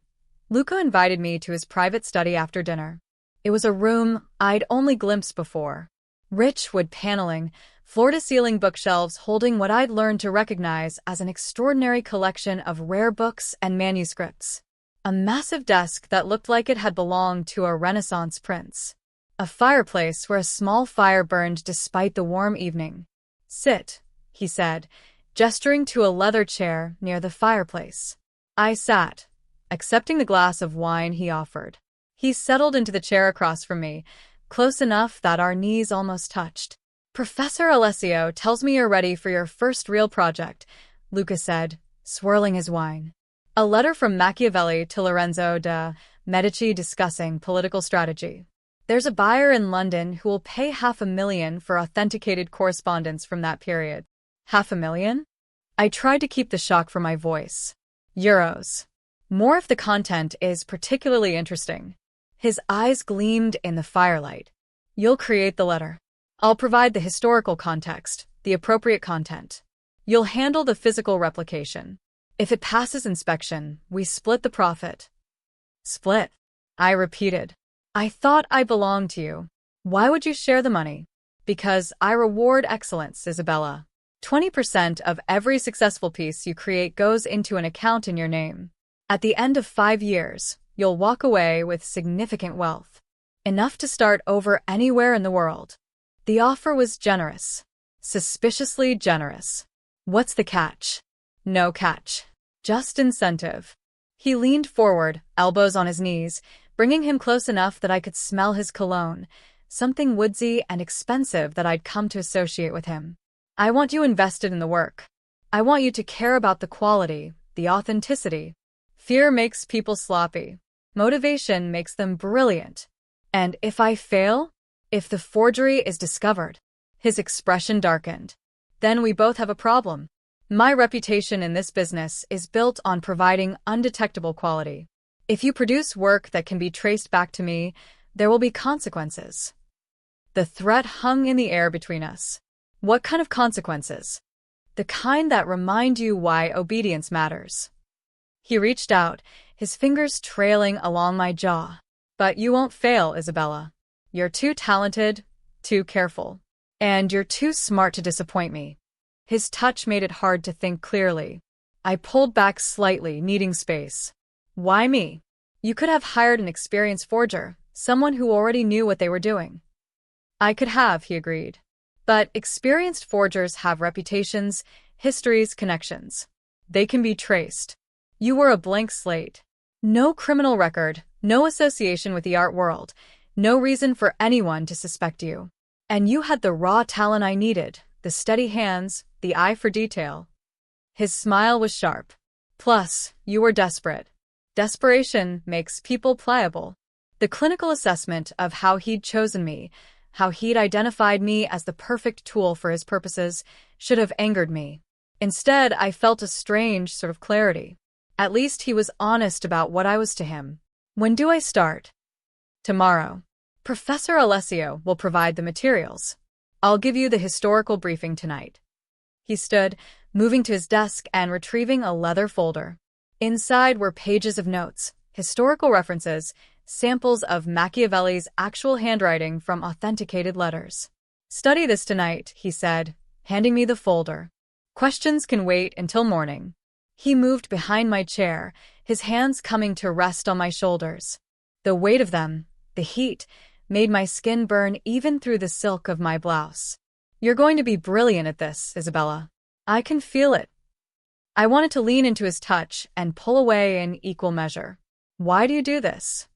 Luca invited me to his private study after dinner. It was a room I'd only glimpsed before. Rich wood paneling, floor-to-ceiling bookshelves holding what I'd learned to recognize as an extraordinary collection of rare books and manuscripts. A massive desk that looked like it had belonged to a Renaissance prince. A fireplace where a small fire burned despite the warm evening. Sit, he said, gesturing to a leather chair near the fireplace. I sat, accepting the glass of wine he offered. He settled into the chair across from me, close enough that our knees almost touched. Professor Alessio tells me you're ready for your first real project, Luca said, swirling his wine. A letter from Machiavelli to Lorenzo de' Medici discussing political strategy. There's a buyer in London who will pay $500,000 for authenticated correspondence from that period. $500,000? I tried to keep the shock from my voice. Euros. More if the content is particularly interesting. His eyes gleamed in the firelight. You'll create the letter. I'll provide the historical context, the appropriate content. You'll handle the physical replication. If it passes inspection, we split the profit. Split? I repeated. I thought I belonged to you. Why would you share the money? Because I reward excellence, Isabella. 20% of every successful piece you create goes into an account in your name. At the end of 5 years, you'll walk away with significant wealth. Enough to start over anywhere in the world. The offer was generous. Suspiciously generous. What's the catch? No catch. Just incentive. He leaned forward, elbows on his knees, bringing him close enough that I could smell his cologne, something woodsy and expensive that I'd come to associate with him. I want you invested in the work. I want you to care about the quality, the authenticity. Fear makes people sloppy. Motivation makes them brilliant. And if I fail? If the forgery is discovered? His expression darkened. Then we both have a problem. My reputation in this business is built on providing undetectable quality. If you produce work that can be traced back to me, there will be consequences. The threat hung in the air between us. What kind of consequences? The kind that remind you why obedience matters. He reached out, his fingers trailing along my jaw. But you won't fail, Isabella. You're too talented, too careful. And you're too smart to disappoint me. His touch made it hard to think clearly. I pulled back slightly, needing space. Why me? You could have hired an experienced forger, someone who already knew what they were doing. I could have, he agreed. But experienced forgers have reputations, histories, connections. They can be traced. You were a blank slate. No criminal record, no association with the art world, no reason for anyone to suspect you. And you had the raw talent I needed, the steady hands, the eye for detail. His smile was sharp. Plus, you were desperate. Desperation makes people pliable. The clinical assessment of how he'd chosen me, how he'd identified me as the perfect tool for his purposes, should have angered me. Instead, I felt a strange sort of clarity. At least he was honest about what I was to him. When do I start? Tomorrow. Professor Alessio will provide the materials. I'll give you the historical briefing tonight. He stood, moving to his desk and retrieving a leather folder. Inside were pages of notes, historical references, samples of Machiavelli's actual handwriting from authenticated letters. Study this tonight, he said, handing me the folder. Questions can wait until morning. He moved behind my chair, his hands coming to rest on my shoulders. The weight of them, the heat, made my skin burn even through the silk of my blouse. You're going to be brilliant at this, Isabella. I can feel it. I wanted to lean into his touch and pull away in equal measure. Why do you do this?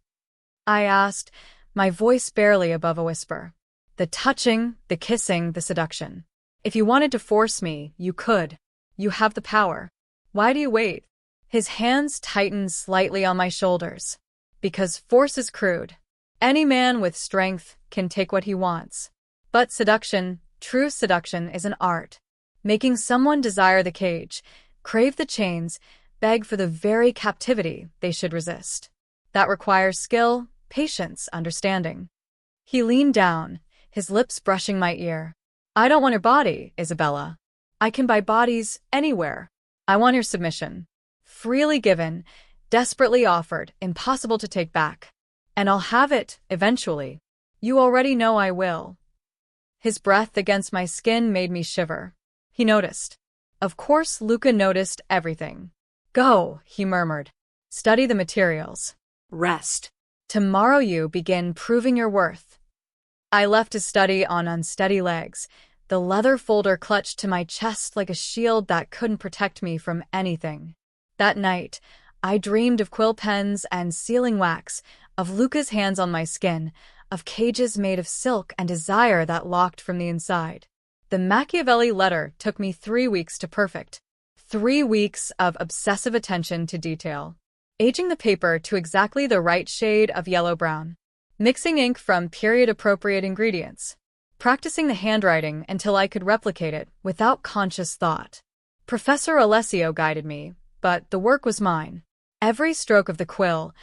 I asked, my voice barely above a whisper. The touching, the kissing, the seduction. If you wanted to force me, you could. You have the power. Why do you wait? His hands tightened slightly on my shoulders. Because force is crude. Any man with strength can take what he wants. But seduction, true seduction, is an art. Making someone desire the cage, crave the chains, beg for the very captivity they should resist. That requires skill, patience, understanding. He leaned down, his lips brushing my ear. I don't want your body, Isabella. I can buy bodies anywhere. I want your submission. Freely given, desperately offered, impossible to take back. And I'll have it, eventually. You already know I will. His breath against my skin made me shiver. He noticed. Of course, Luca noticed everything. Go, he murmured. Study the materials. Rest. Tomorrow you begin proving your worth. I left to study on unsteady legs, the leather folder clutched to my chest like a shield that couldn't protect me from anything. That night, I dreamed of quill pens and sealing wax, of Luca's hands on my skin, of cages made of silk and desire that locked from the inside. The Machiavelli letter took me 3 weeks to perfect. 3 weeks of obsessive attention to detail. Aging the paper to exactly the right shade of yellow-brown. Mixing ink from period-appropriate ingredients. Practicing the handwriting until I could replicate it without conscious thought. Professor Alessio guided me, but the work was mine. Every stroke of the quill,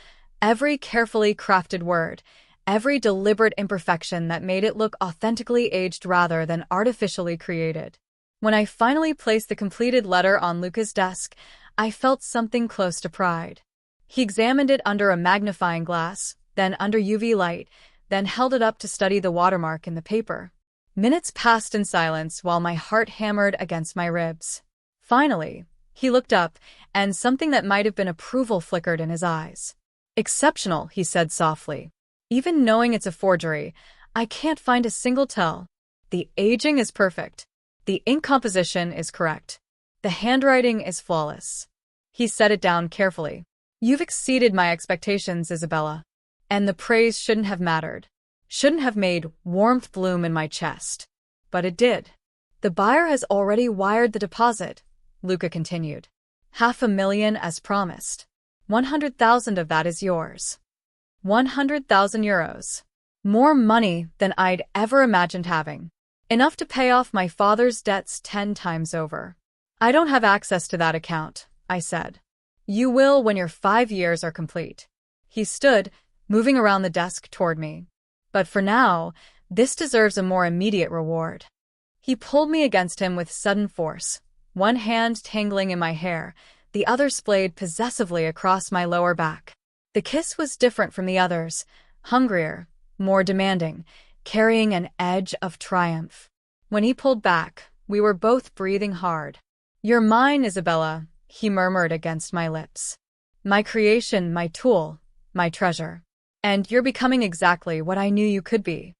every carefully crafted word, every deliberate imperfection that made it look authentically aged rather than artificially created. When I finally placed the completed letter on Luca's desk, I felt something close to pride. He examined it under a magnifying glass, then under UV light, then held it up to study the watermark in the paper. Minutes passed in silence while my heart hammered against my ribs. Finally, he looked up, and something that might have been approval flickered in his eyes. Exceptional, he said softly. Even knowing it's a forgery, I can't find a single tell. The aging is perfect. The ink composition is correct. The handwriting is flawless. He set it down carefully. You've exceeded my expectations, Isabella. And the praise shouldn't have mattered. Shouldn't have made warmth bloom in my chest. But it did. The buyer has already wired the deposit, Luca continued. $500,000 as promised. 100,000 of that is yours. 100,000 euros. More money than I'd ever imagined having. Enough to pay off my father's debts 10 times over. I don't have access to that account, I said. You will when your 5 years are complete. He stood, moving around the desk toward me. But for now, this deserves a more immediate reward. He pulled me against him with sudden force, one hand tangling in my hair, the other splayed possessively across my lower back. The kiss was different from the others, hungrier, more demanding, carrying an edge of triumph. When he pulled back, we were both breathing hard. "You're mine, Isabella," he murmured against my lips. "My creation, my tool, my treasure. And you're becoming exactly what I knew you could be."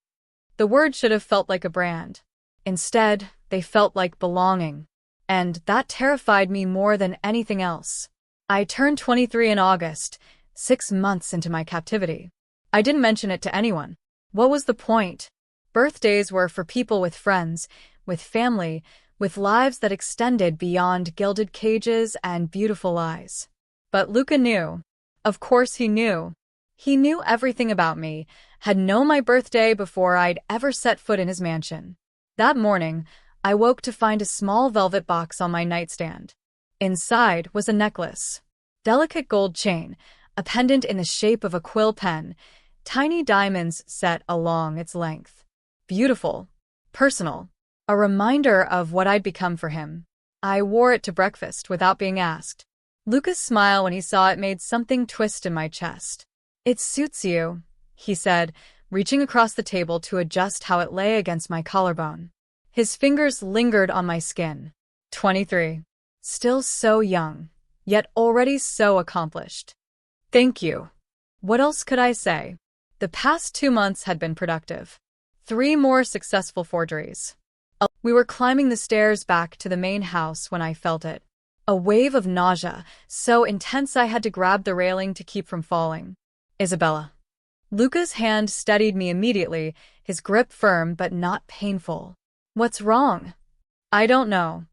The words should have felt like a brand. Instead, they felt like belonging. And that terrified me more than anything else. I turned 23 in August, 6 months into my captivity. I didn't mention it to anyone. What was the point? Birthdays were for people with friends, with family, with lives that extended beyond gilded cages and beautiful lies. But Luca knew. Of course he knew. He knew everything about me, had known my birthday before I'd ever set foot in his mansion. That morning, I woke to find a small velvet box on my nightstand. Inside was a necklace. Delicate gold chain, a pendant in the shape of a quill pen, tiny diamonds set along its length. Beautiful. Personal. A reminder of what I'd become for him. I wore it to breakfast without being asked. Luca's smile when he saw it made something twist in my chest. "It suits you," he said, reaching across the table to adjust how it lay against my collarbone. His fingers lingered on my skin. 23. Still so young, yet already so accomplished. "Thank you." What else could I say? The past 2 months had been productive. 3 more successful forgeries. We were climbing the stairs back to the main house when I felt it. A wave of nausea, so intense I had to grab the railing to keep from falling. "Isabella." Luca's hand steadied me immediately, his grip firm but not painful. "What's wrong?" "I don't know.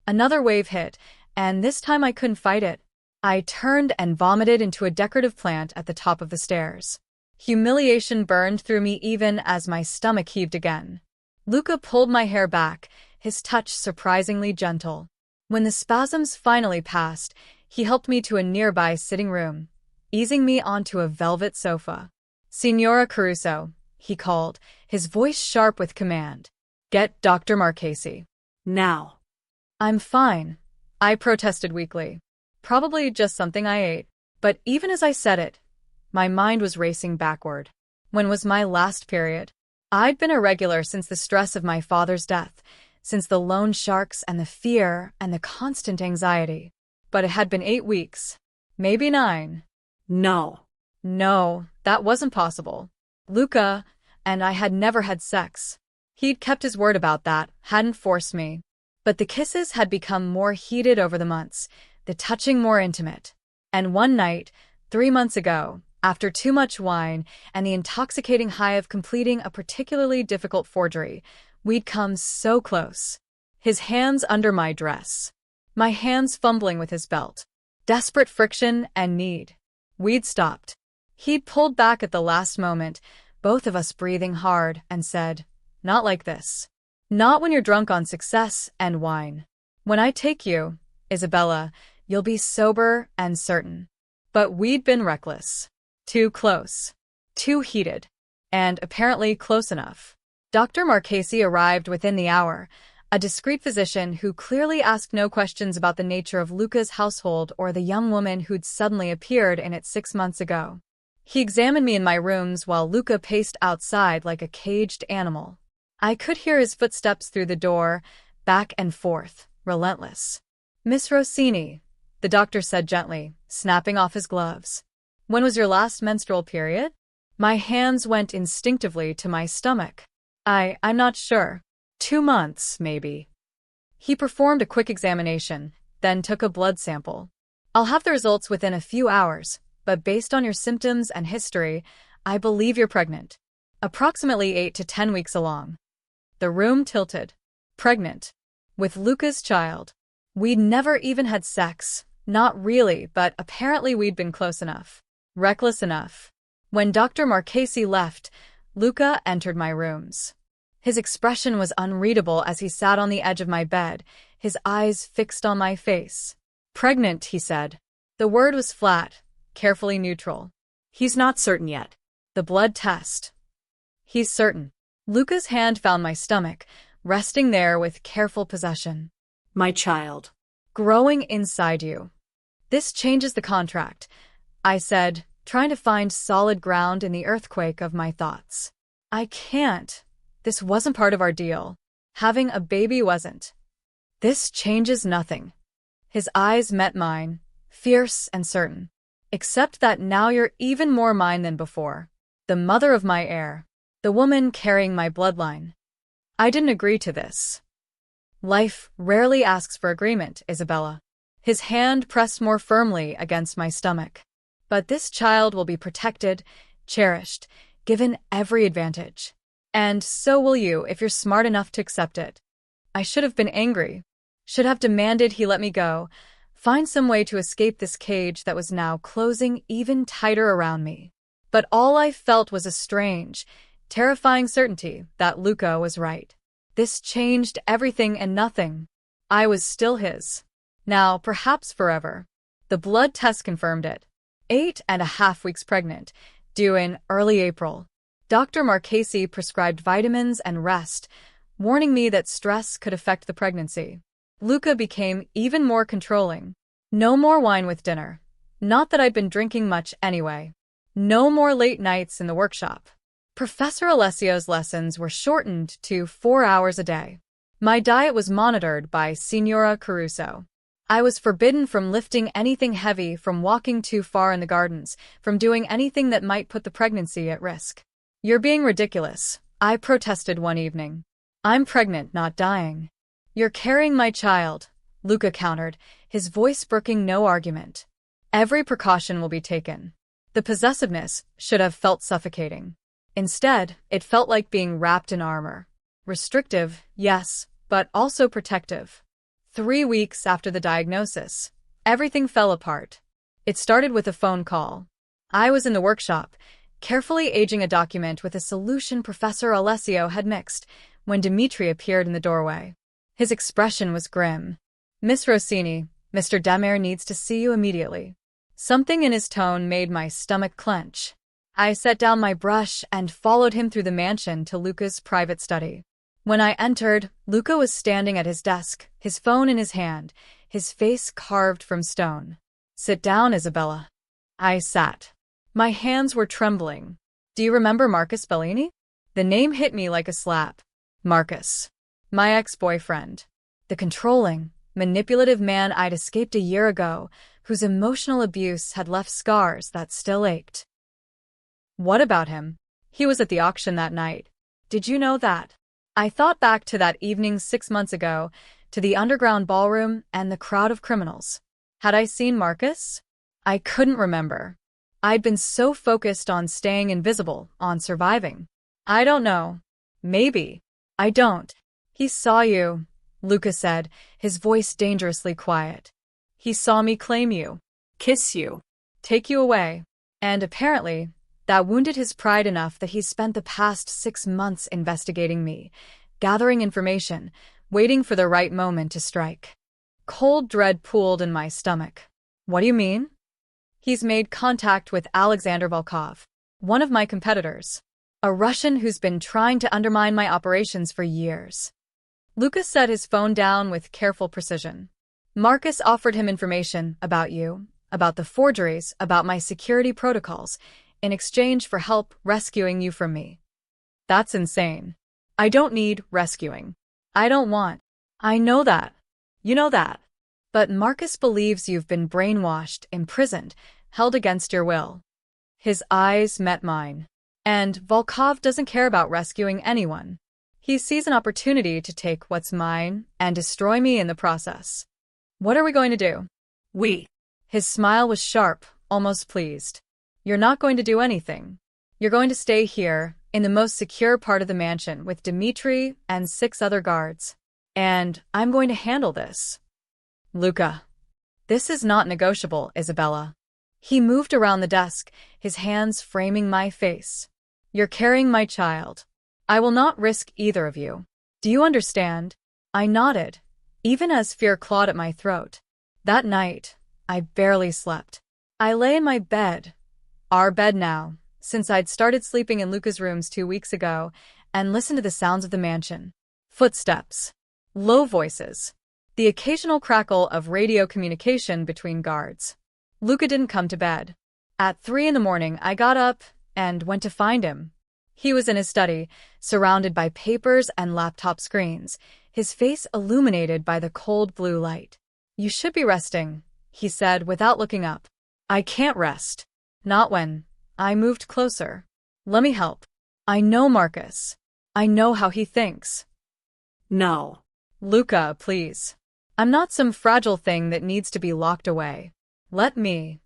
Another wave hit, and this time I couldn't fight it. I turned and vomited into a decorative plant at the top of the stairs. Humiliation burned through me even as my stomach heaved again. Luca pulled my hair back, his touch surprisingly gentle. When the spasms finally passed, he helped me to a nearby sitting room, easing me onto a velvet sofa. "Signora Caruso," he called, his voice sharp with command. "Get Dr. Marchesi." Now. "I'm fine," I protested weakly. Probably just something I ate. But even as I said it, my mind was racing backward. When was my last period? I'd been irregular since the stress of my father's death, since the loan sharks and the fear and the constant anxiety. But it had been 8 weeks. Maybe 9. No. No, that wasn't possible. Luca and I had never had sex. He'd kept his word about that, hadn't forced me. But the kisses had become more heated over the months, the touching more intimate. And one night, 3 months ago, after too much wine and the intoxicating high of completing a particularly difficult forgery, we'd come so close. His hands under my dress. My hands fumbling with his belt. Desperate friction and need. We'd stopped. He'd pulled back at the last moment, both of us breathing hard, and said, "Not like this. Not when you're drunk on success and wine. When I take you, Isabella, you'll be sober and certain." But we'd been reckless. Too close. Too heated. And apparently close enough. Dr. Marchesi arrived within the hour, a discreet physician who clearly asked no questions about the nature of Luca's household or the young woman who'd suddenly appeared in it 6 months ago. He examined me in my rooms while Luca paced outside like a caged animal. I could hear his footsteps through the door, back and forth, relentless. "Miss Rossini," the doctor said gently, snapping off his gloves. "When was your last menstrual period?" My hands went instinctively to my stomach. I'm not sure. 2 months, maybe. He performed a quick examination, then took a blood sample. "I'll have the results within a few hours, but based on your symptoms and history, I believe you're pregnant. Approximately 8 to 10 weeks along." The room tilted. Pregnant. With Luca's child. We'd never even had sex. Not really, but apparently we'd been close enough. Reckless enough. When Dr. Marchesi left, Luca entered my rooms. His expression was unreadable as he sat on the edge of my bed, his eyes fixed on my face. "Pregnant," he said. The word was flat, carefully neutral. He's not certain yet. The blood test. He's certain. Luca's hand found my stomach, resting there with careful possession. My child. growing inside you. This changes the contract, I said, trying to find solid ground in the earthquake of my thoughts. I can't. This wasn't part of our deal. Having a baby wasn't. This changes nothing. His eyes met mine, fierce and certain. Except that now you're even more mine than before. The mother of my heir. The woman carrying my bloodline. I didn't agree to this. Life rarely asks for agreement, Isabella. His hand pressed more firmly against my stomach. But this child will be protected, cherished, given every advantage. And so will you if you're smart enough to accept it. I should have been angry. Should have demanded he let me go, find some way to escape this cage that was now closing even tighter around me. But all I felt was a strange, terrifying certainty that Luca was right. This changed everything and nothing. I was still his. Now, perhaps forever. The blood test confirmed it. 8.5 weeks pregnant, due in early April. Dr. Marchesi prescribed vitamins and rest, warning me that stress could affect the pregnancy. Luca became even more controlling. No more wine with dinner. Not that I'd been drinking much anyway. No more late nights in the workshop. Professor Alessio's lessons were shortened to 4 hours a day. My diet was monitored by Signora Caruso. I was forbidden from lifting anything heavy, from walking too far in the gardens, from doing anything that might put the pregnancy at risk. You're being ridiculous, I protested one evening. I'm pregnant, not dying. You're carrying my child, Luca countered, his voice brooking no argument. Every precaution will be taken. The possessiveness should have felt suffocating. Instead, it felt like being wrapped in armor. Restrictive, yes, but also protective. 3 weeks after the diagnosis, everything fell apart. It started with a phone call. I was in the workshop, carefully aging a document with a solution Professor Alessio had mixed, when Dimitri appeared in the doorway. His expression was grim. Miss Rossini, Mr. Demare needs to see you immediately. Something in his tone made my stomach clench. I set down my brush and followed him through the mansion to Luca's private study. When I entered, Luca was standing at his desk, his phone in his hand, his face carved from stone. Sit down, Isabella. I sat. My hands were trembling. Do you remember Marcus Bellini? The name hit me like a slap. Marcus. My ex-boyfriend. The controlling, manipulative man I'd escaped a year ago, whose emotional abuse had left scars that still ached. What about him? He was at the auction that night. Did you know that? I thought back to that evening 6 months ago, to the underground ballroom and the crowd of criminals. Had I seen Marcus? I couldn't remember. I'd been so focused on staying invisible, on surviving. I don't know. Maybe. I don't. He saw you, Luca said, his voice dangerously quiet. He saw me claim you, Kiss you. take you away. And apparently, that wounded his pride enough that he spent the past 6 months investigating me, gathering information, waiting for the right moment to strike. Cold dread pooled in my stomach. What do you mean? He's made contact with Alexander Volkov, one of my competitors. A Russian who's been trying to undermine my operations for years. Lucas set his phone down with careful precision. Marcus offered him information about you, about the forgeries, about my security protocols, in exchange for help rescuing you from me. That's insane. I don't need rescuing. I don't want. I know that. You know that. But Marcus believes you've been brainwashed, imprisoned, held against your will. His eyes met mine. And Volkov doesn't care about rescuing anyone. He sees an opportunity to take what's mine and destroy me in the process. What are we going to do? We. His smile was sharp, almost pleased. You're not going to do anything. You're going to stay here, in the most secure part of the mansion, with Dimitri and 6 other guards. And I'm going to handle this. Luca. This is not negotiable, Isabella. He moved around the desk, his hands framing my face. You're carrying my child. I will not risk either of you. Do you understand? I nodded, even as fear clawed at my throat. That night, I barely slept. I lay in my bed, our bed now, since I'd started sleeping in Luca's rooms 2 weeks ago, and listened to the sounds of the mansion. Footsteps. Low voices. the occasional crackle of radio communication between guards. Luca didn't come to bed. At 3 in the morning, I got up and went to find him. He was in his study, surrounded by papers and laptop screens, his face illuminated by the cold blue light. "You should be resting," he said without looking up. "I can't rest." "Not when." I moved closer. "Let me help. I know Marcus. I know how he thinks." No. "Luca, please. I'm not some fragile thing that needs to be locked away. Let me."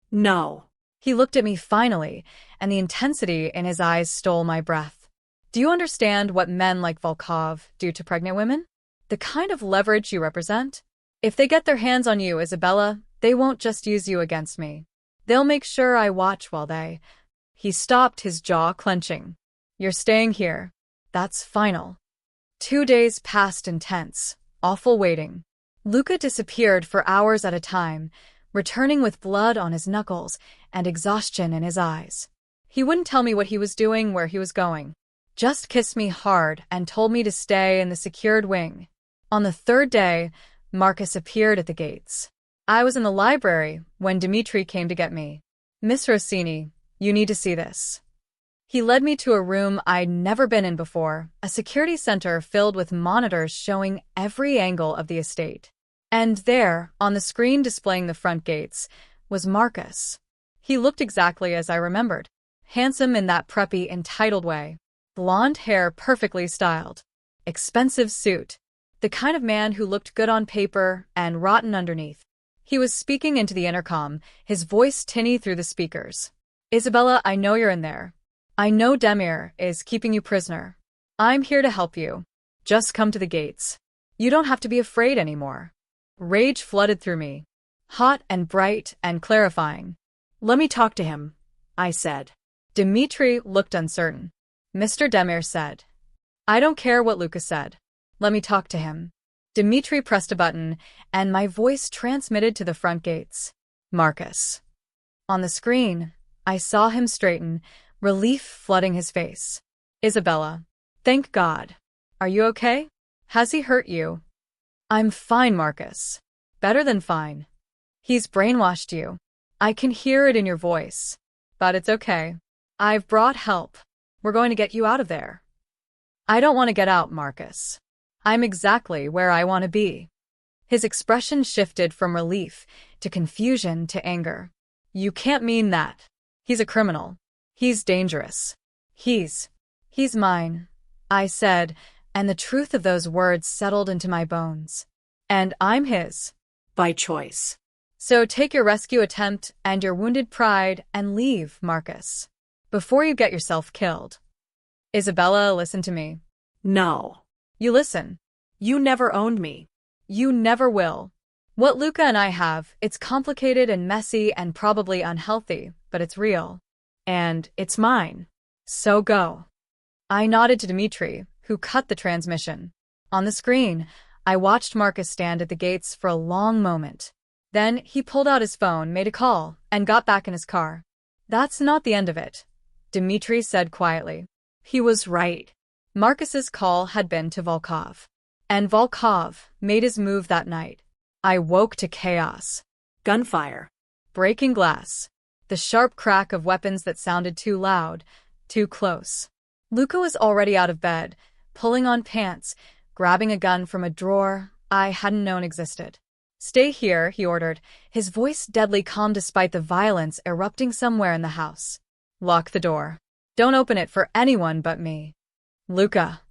No. He looked at me finally, and the intensity in his eyes stole my breath. "Do you understand what men like Volkov do to pregnant women? The kind of leverage you represent? If they get their hands on you, Isabella, they won't just use you against me. They'll make sure I watch while they—" He stopped, his jaw clenching. "You're staying here. That's final." 2 days passed in tense, awful waiting. Luca disappeared for hours at a time, returning with blood on his knuckles and exhaustion in his eyes. He wouldn't tell me what he was doing, where he was going. Just kissed me hard and told me to stay in the secured wing. On the 3rd day, Marcus appeared at the gates. I was in the library when Dmitri came to get me. "Miss Rossini, you need to see this." He led me to a room I'd never been in before, a security center filled with monitors showing every angle of the estate. And there, on the screen displaying the front gates, was Marcus. He looked exactly as I remembered. Handsome in that preppy, entitled way. Blonde hair perfectly styled. Expensive suit. The kind of man who looked good on paper and rotten underneath. He was speaking into the intercom, his voice tinny through the speakers. "Isabella, I know you're in there. I know Demir is keeping you prisoner. I'm here to help you. Just come to the gates. You don't have to be afraid anymore." Rage flooded through me. Hot and bright and clarifying. Let me talk to him, I said. Dmitri looked uncertain. Mr. Demir said. "I don't care what Luca said. Let me talk to him." Dmitri pressed a button, and my voice transmitted to the front gates. "Marcus." On the screen, I saw him straighten, relief flooding his face. "Isabella. Thank God. Are you okay? Has he hurt you?" "I'm fine, Marcus. Better than fine." "He's brainwashed you. I can hear it in your voice. But it's okay. I've brought help. We're going to get you out of there." "I don't want to get out, Marcus. I'm exactly where I want to be." His expression shifted from relief to confusion to anger. "You can't mean that. He's a criminal. He's dangerous. He's mine," I said, and the truth of those words settled into my bones. "And I'm his." By choice. "So take your rescue attempt and your wounded pride and leave, Marcus. Before you get yourself killed." "Isabella, listen to me." No. "You listen. You never owned me. You never will. What Luca and I have, it's complicated and messy and probably unhealthy, but it's real. And it's mine. So go." I nodded to Dmitri, who cut the transmission. On the screen, I watched Marcus stand at the gates for a long moment. Then he pulled out his phone, made a call, and got back in his car. "That's not the end of it," Dmitri said quietly. He was right. Marcus's call had been to Volkov. And Volkov made his move that night. I woke to chaos. Gunfire. Breaking glass. The sharp crack of weapons that sounded too loud, too close. Luca was already out of bed, pulling on pants, grabbing a gun from a drawer I hadn't known existed. "Stay here," he ordered, his voice deadly calm despite the violence erupting somewhere in the house. "Lock the door. Don't open it for anyone but me." "Luca."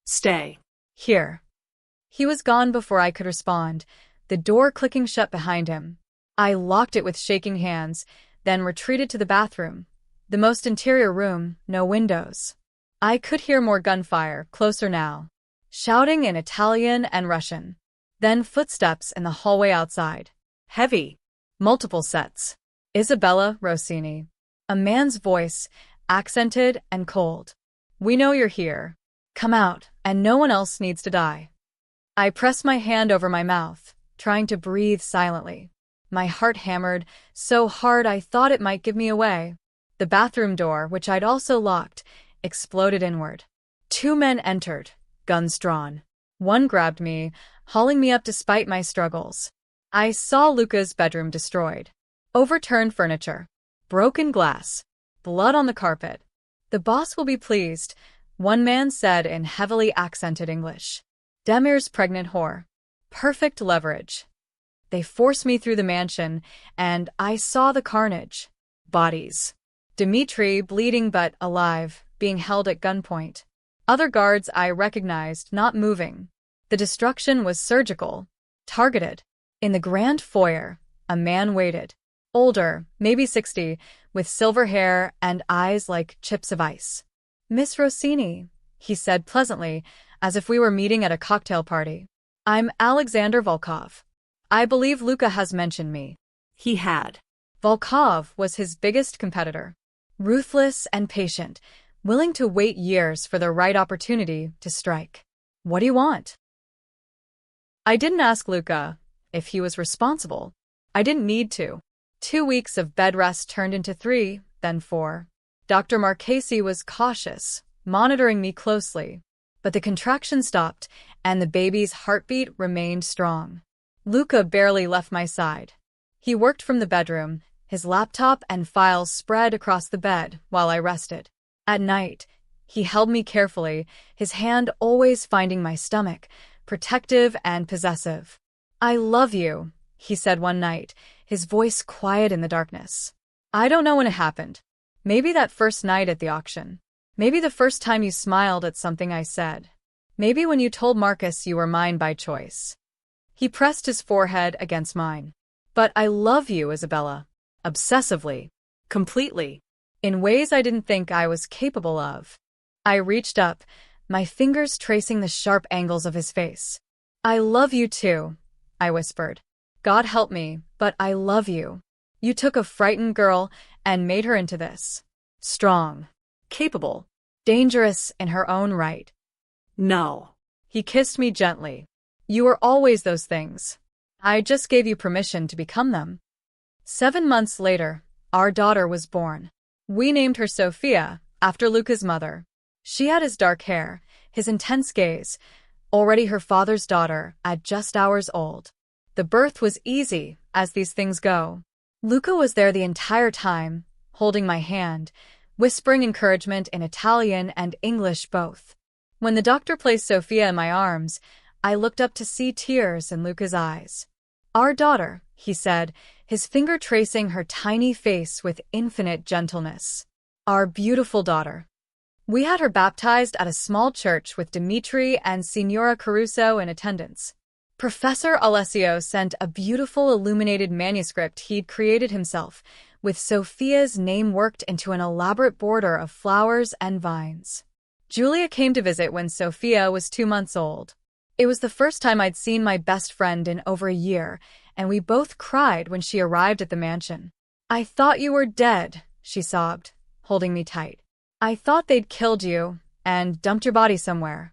Stay. "Here." He was gone before I could respond, the door clicking shut behind him. I locked it with shaking hands, then retreated to the bathroom. The most interior room, no windows. I could hear more gunfire, closer now. Shouting in Italian and Russian. Then footsteps in the hallway outside. Heavy. Multiple sets. "Isabella Rossini." A man's voice, accented and cold. "We know you're here. Come out, and no one else needs to die." I pressed my hand over my mouth, trying to breathe silently. My heart hammered, so hard I thought it might give me away. The bathroom door, which I'd also locked, exploded inward. 2 men entered, guns drawn. One grabbed me, hauling me up despite my struggles. I saw Luca's bedroom destroyed. Overturned furniture. Broken glass. Blood on the carpet. "The boss will be pleased," one man said in heavily accented English. Demir's pregnant whore. Perfect leverage. They forced me through the mansion, and I saw the carnage. Bodies. Dmitri, bleeding but alive, being held at gunpoint. Other guards I recognized not moving. The destruction was surgical. Targeted. In the grand foyer, a man waited. Older, maybe 60, with silver hair and eyes like chips of ice. "Miss Rossini," he said pleasantly, as if we were meeting at a cocktail party. "I'm Alexander Volkov. I believe Luca has mentioned me." He had. Volkov was his biggest competitor. Ruthless and patient, willing to wait years for the right opportunity to strike. "What do you want?" I didn't ask Luca if he was responsible. I didn't need to. 2 weeks of bed rest turned into 3, then 4. Dr. Marchesi was cautious, monitoring me closely. But the contraction stopped, and the baby's heartbeat remained strong. Luca barely left my side. He worked from the bedroom, his laptop and files spread across the bed while I rested. At night, he held me carefully, his hand always finding my stomach, protective and possessive. "I love you," he said one night, his voice quiet in the darkness. I don't know when it happened. Maybe that first night at the auction. Maybe the first time you smiled at something I said. Maybe when you told Marcus you were mine by choice. He pressed his forehead against mine. "But I love you, Isabella. Obsessively. Completely. In ways I didn't think I was capable of." I reached up, my fingers tracing the sharp angles of his face. "I love you too," I whispered. "God help me, but I love you. You took a frightened girl and made her into this. Strong. Capable. Dangerous in her own right." No. He kissed me gently. "You were always those things. I just gave you permission to become them." 7 months later, our daughter was born. We named her Sophia, after Luca's mother. She had his dark hair, his intense gaze, already her father's daughter at just hours old. The birth was easy, as these things go. Luca was there the entire time, holding my hand, whispering encouragement in Italian and English both. When the doctor placed Sophia in my arms, I looked up to see tears in Luca's eyes. "Our daughter," he said, his finger tracing her tiny face with infinite gentleness. "Our beautiful daughter." We had her baptized at a small church with Dmitri and Signora Caruso in attendance. Professor Alessio sent a beautiful illuminated manuscript he'd created himself, with Sophia's name worked into an elaborate border of flowers and vines. Julia came to visit when Sophia was 2 months old. It was the first time I'd seen my best friend in over a year, and we both cried when she arrived at the mansion. "I thought you were dead," she sobbed, holding me tight. "I thought they'd killed you and dumped your body somewhere.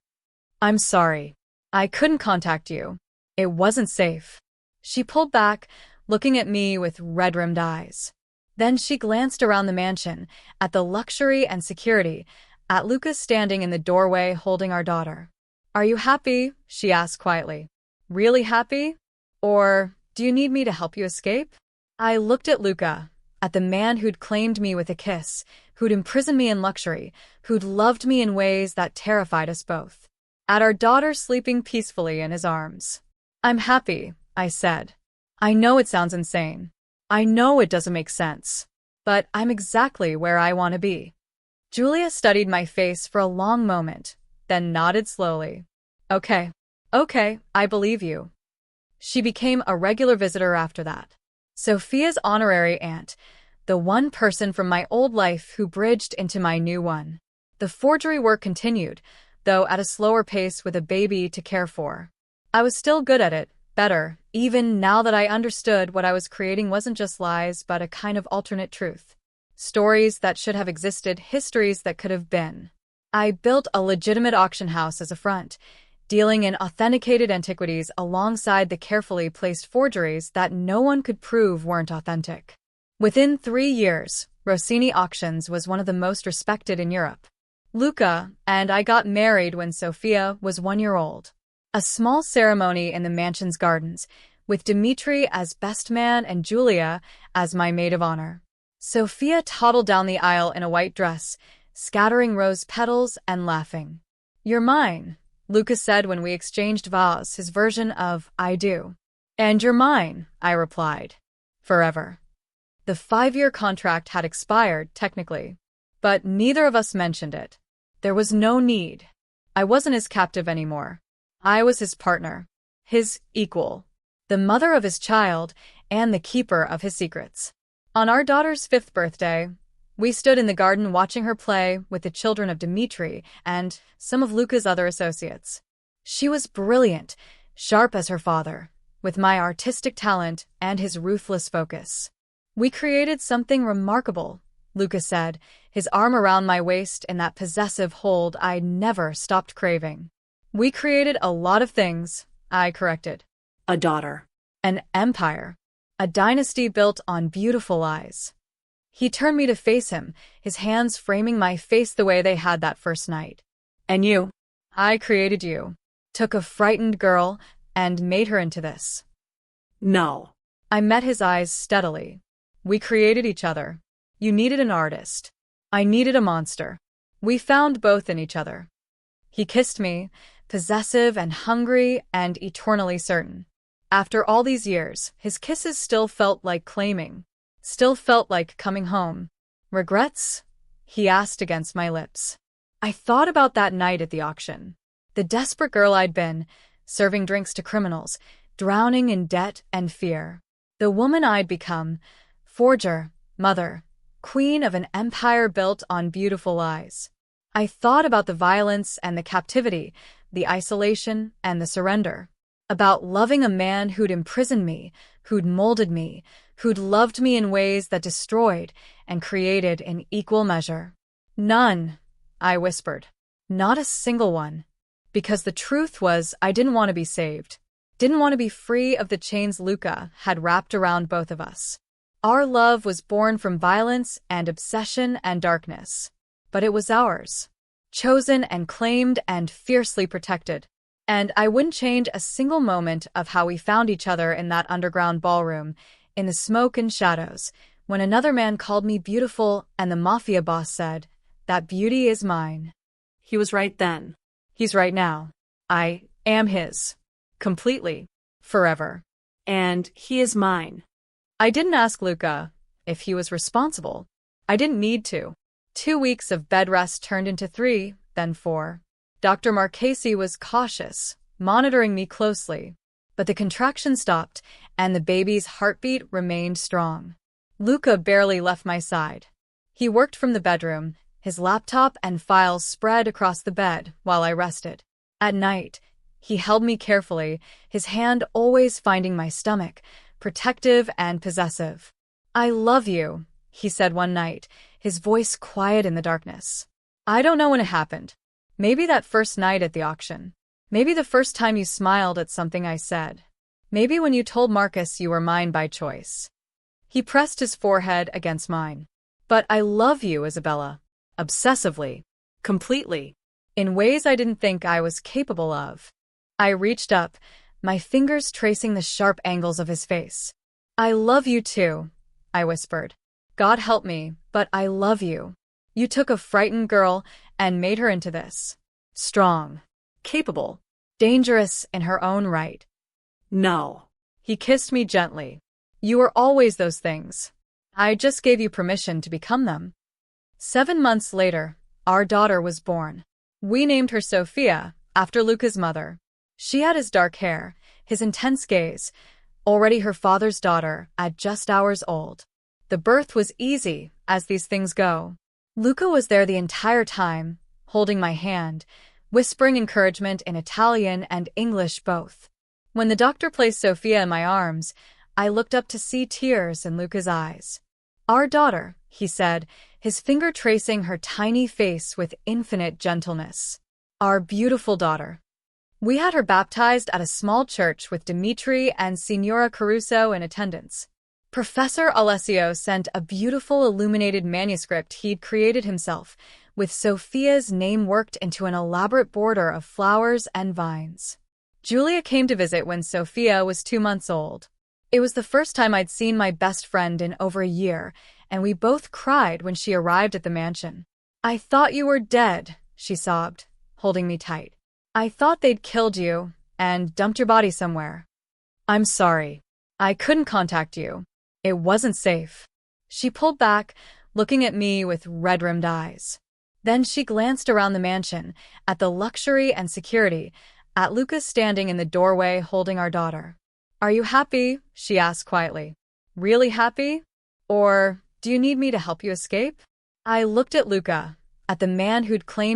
I'm sorry. I couldn't contact you. It wasn't safe." She pulled back, looking at me with red-rimmed eyes. Then she glanced around the mansion, at the luxury and security, at Lucas standing in the doorway holding our daughter. "Are you happy?" she asked quietly. "Really happy? Or do you need me to help you escape?" I looked at Luca, at the man who'd claimed me with a kiss, who'd imprisoned me in luxury, who'd loved me in ways that terrified us both. At our daughter sleeping peacefully in his arms. "I'm happy," I said. "I know it sounds insane. I know it doesn't make sense. But I'm exactly where I want to be." Julia studied my face for a long moment, then nodded slowly. Okay, I believe you." She became a regular visitor after that. Sophia's honorary aunt, the one person from my old life who bridged into my new one. The forgery work continued, though at a slower pace with a baby to care for. I was still good at it, better, even now that I understood what I was creating wasn't just lies but a kind of alternate truth. Stories that should have existed, histories that could have been. I built a legitimate auction house as a front, dealing in authenticated antiquities alongside the carefully placed forgeries that no one could prove weren't authentic. Within 3 years, Rossini Auctions was one of the most respected in Europe. Luca and I got married when Sophia was 1 year old. A small ceremony in the mansion's gardens, with Dmitri as best man and Julia as my maid of honor. Sophia toddled down the aisle in a white dress, scattering rose petals and laughing. "You're mine," Lucas said when we exchanged vows, his version of "I do." "And you're mine," I replied. "Forever." The 5-year contract had expired, technically, but neither of us mentioned it. There was no need. I wasn't his captive anymore. I was his partner, his equal, the mother of his child, and the keeper of his secrets. On our daughter's 5th birthday, we stood in the garden watching her play with the children of Dmitri and some of Luca's other associates. She was brilliant, sharp as her father, with my artistic talent and his ruthless focus. "We created something remarkable," Luca said, his arm around my waist in that possessive hold I never stopped craving. "We created a lot of things," I corrected. A daughter. "An empire. A dynasty built on beautiful lies." He turned me to face him, his hands framing my face the way they had that first night. "And you?" "I created you. Took a frightened girl and made her into this." "No." I met his eyes steadily. "We created each other. You needed an artist. I needed a monster. We found both in each other." He kissed me, possessive and hungry and eternally certain. After all these years, his kisses still felt like claiming, still felt like coming home. "Regrets?" he asked against my lips. I thought about that night at the auction. The desperate girl I'd been, serving drinks to criminals, drowning in debt and fear. The woman I'd become, forger, mother, queen of an empire built on beautiful lies. I thought about the violence and the captivity, the isolation and the surrender. About loving a man who'd imprisoned me, who'd molded me, who'd loved me in ways that destroyed and created in equal measure. "None," I whispered. "Not a single one." Because the truth was, I didn't want to be saved. Didn't want to be free of the chains Luca had wrapped around both of us. Our love was born from violence and obsession and darkness. But it was ours. Chosen and claimed and fiercely protected. And I wouldn't change a single moment of how we found each other in that underground ballroom, in the smoke and shadows, when another man called me beautiful and the Mafia boss said, "That beauty is mine." He was right then. He's right now. I am his. Completely. Forever. And he is mine. I didn't ask Luca if he was responsible. I didn't need to. 2 weeks of bed rest turned into 3, then 4. Dr. Marchesi was cautious, monitoring me closely. But the contraction stopped, and the baby's heartbeat remained strong. Luca barely left my side. He worked from the bedroom, his laptop and files spread across the bed while I rested. At night, he held me carefully, his hand always finding my stomach, protective and possessive. "I love you," he said one night, his voice quiet in the darkness. I don't know when it happened. Maybe that first night at the auction. Maybe the first time you smiled at something I said. Maybe when you told Marcus you were mine by choice. He pressed his forehead against mine. "But I love you, Isabella. Obsessively. Completely. In ways I didn't think I was capable of." I reached up, my fingers tracing the sharp angles of his face. "I love you too," I whispered. "God help me, but I love you. You took a frightened girl and made her into this. Strong. Capable. Dangerous in her own right." "No." He kissed me gently. "You were always those things. I just gave you permission to become them." 7 months later, our daughter was born. We named her Sophia, after Luca's mother. She had his dark hair, his intense gaze, already her father's daughter at just hours old. The birth was easy, as these things go. Luca was there the entire time, holding my hand, whispering encouragement in Italian and English both. When the doctor placed Sophia in my arms, I looked up to see tears in Luca's eyes. "Our daughter," he said, his finger tracing her tiny face with infinite gentleness. "Our beautiful daughter." We had her baptized at a small church with Dmitri and Signora Caruso in attendance. Professor Alessio sent a beautiful illuminated manuscript he'd created himself, with Sophia's name worked into an elaborate border of flowers and vines. Julia came to visit when Sophia was 2 months old. It was the first time I'd seen my best friend in over a year, and we both cried when she arrived at the mansion. "I thought you were dead," she sobbed, holding me tight. "I thought they'd killed you and dumped your body somewhere. I'm sorry. I couldn't contact you. It wasn't safe." She pulled back, looking at me with red-rimmed eyes. Then she glanced around the mansion, at the luxury and security, at Lucas standing in the doorway holding our daughter. "Are you happy?" she asked quietly. "Really happy? Or do you need me to help you escape?" I looked at Luca, at the man who'd claimed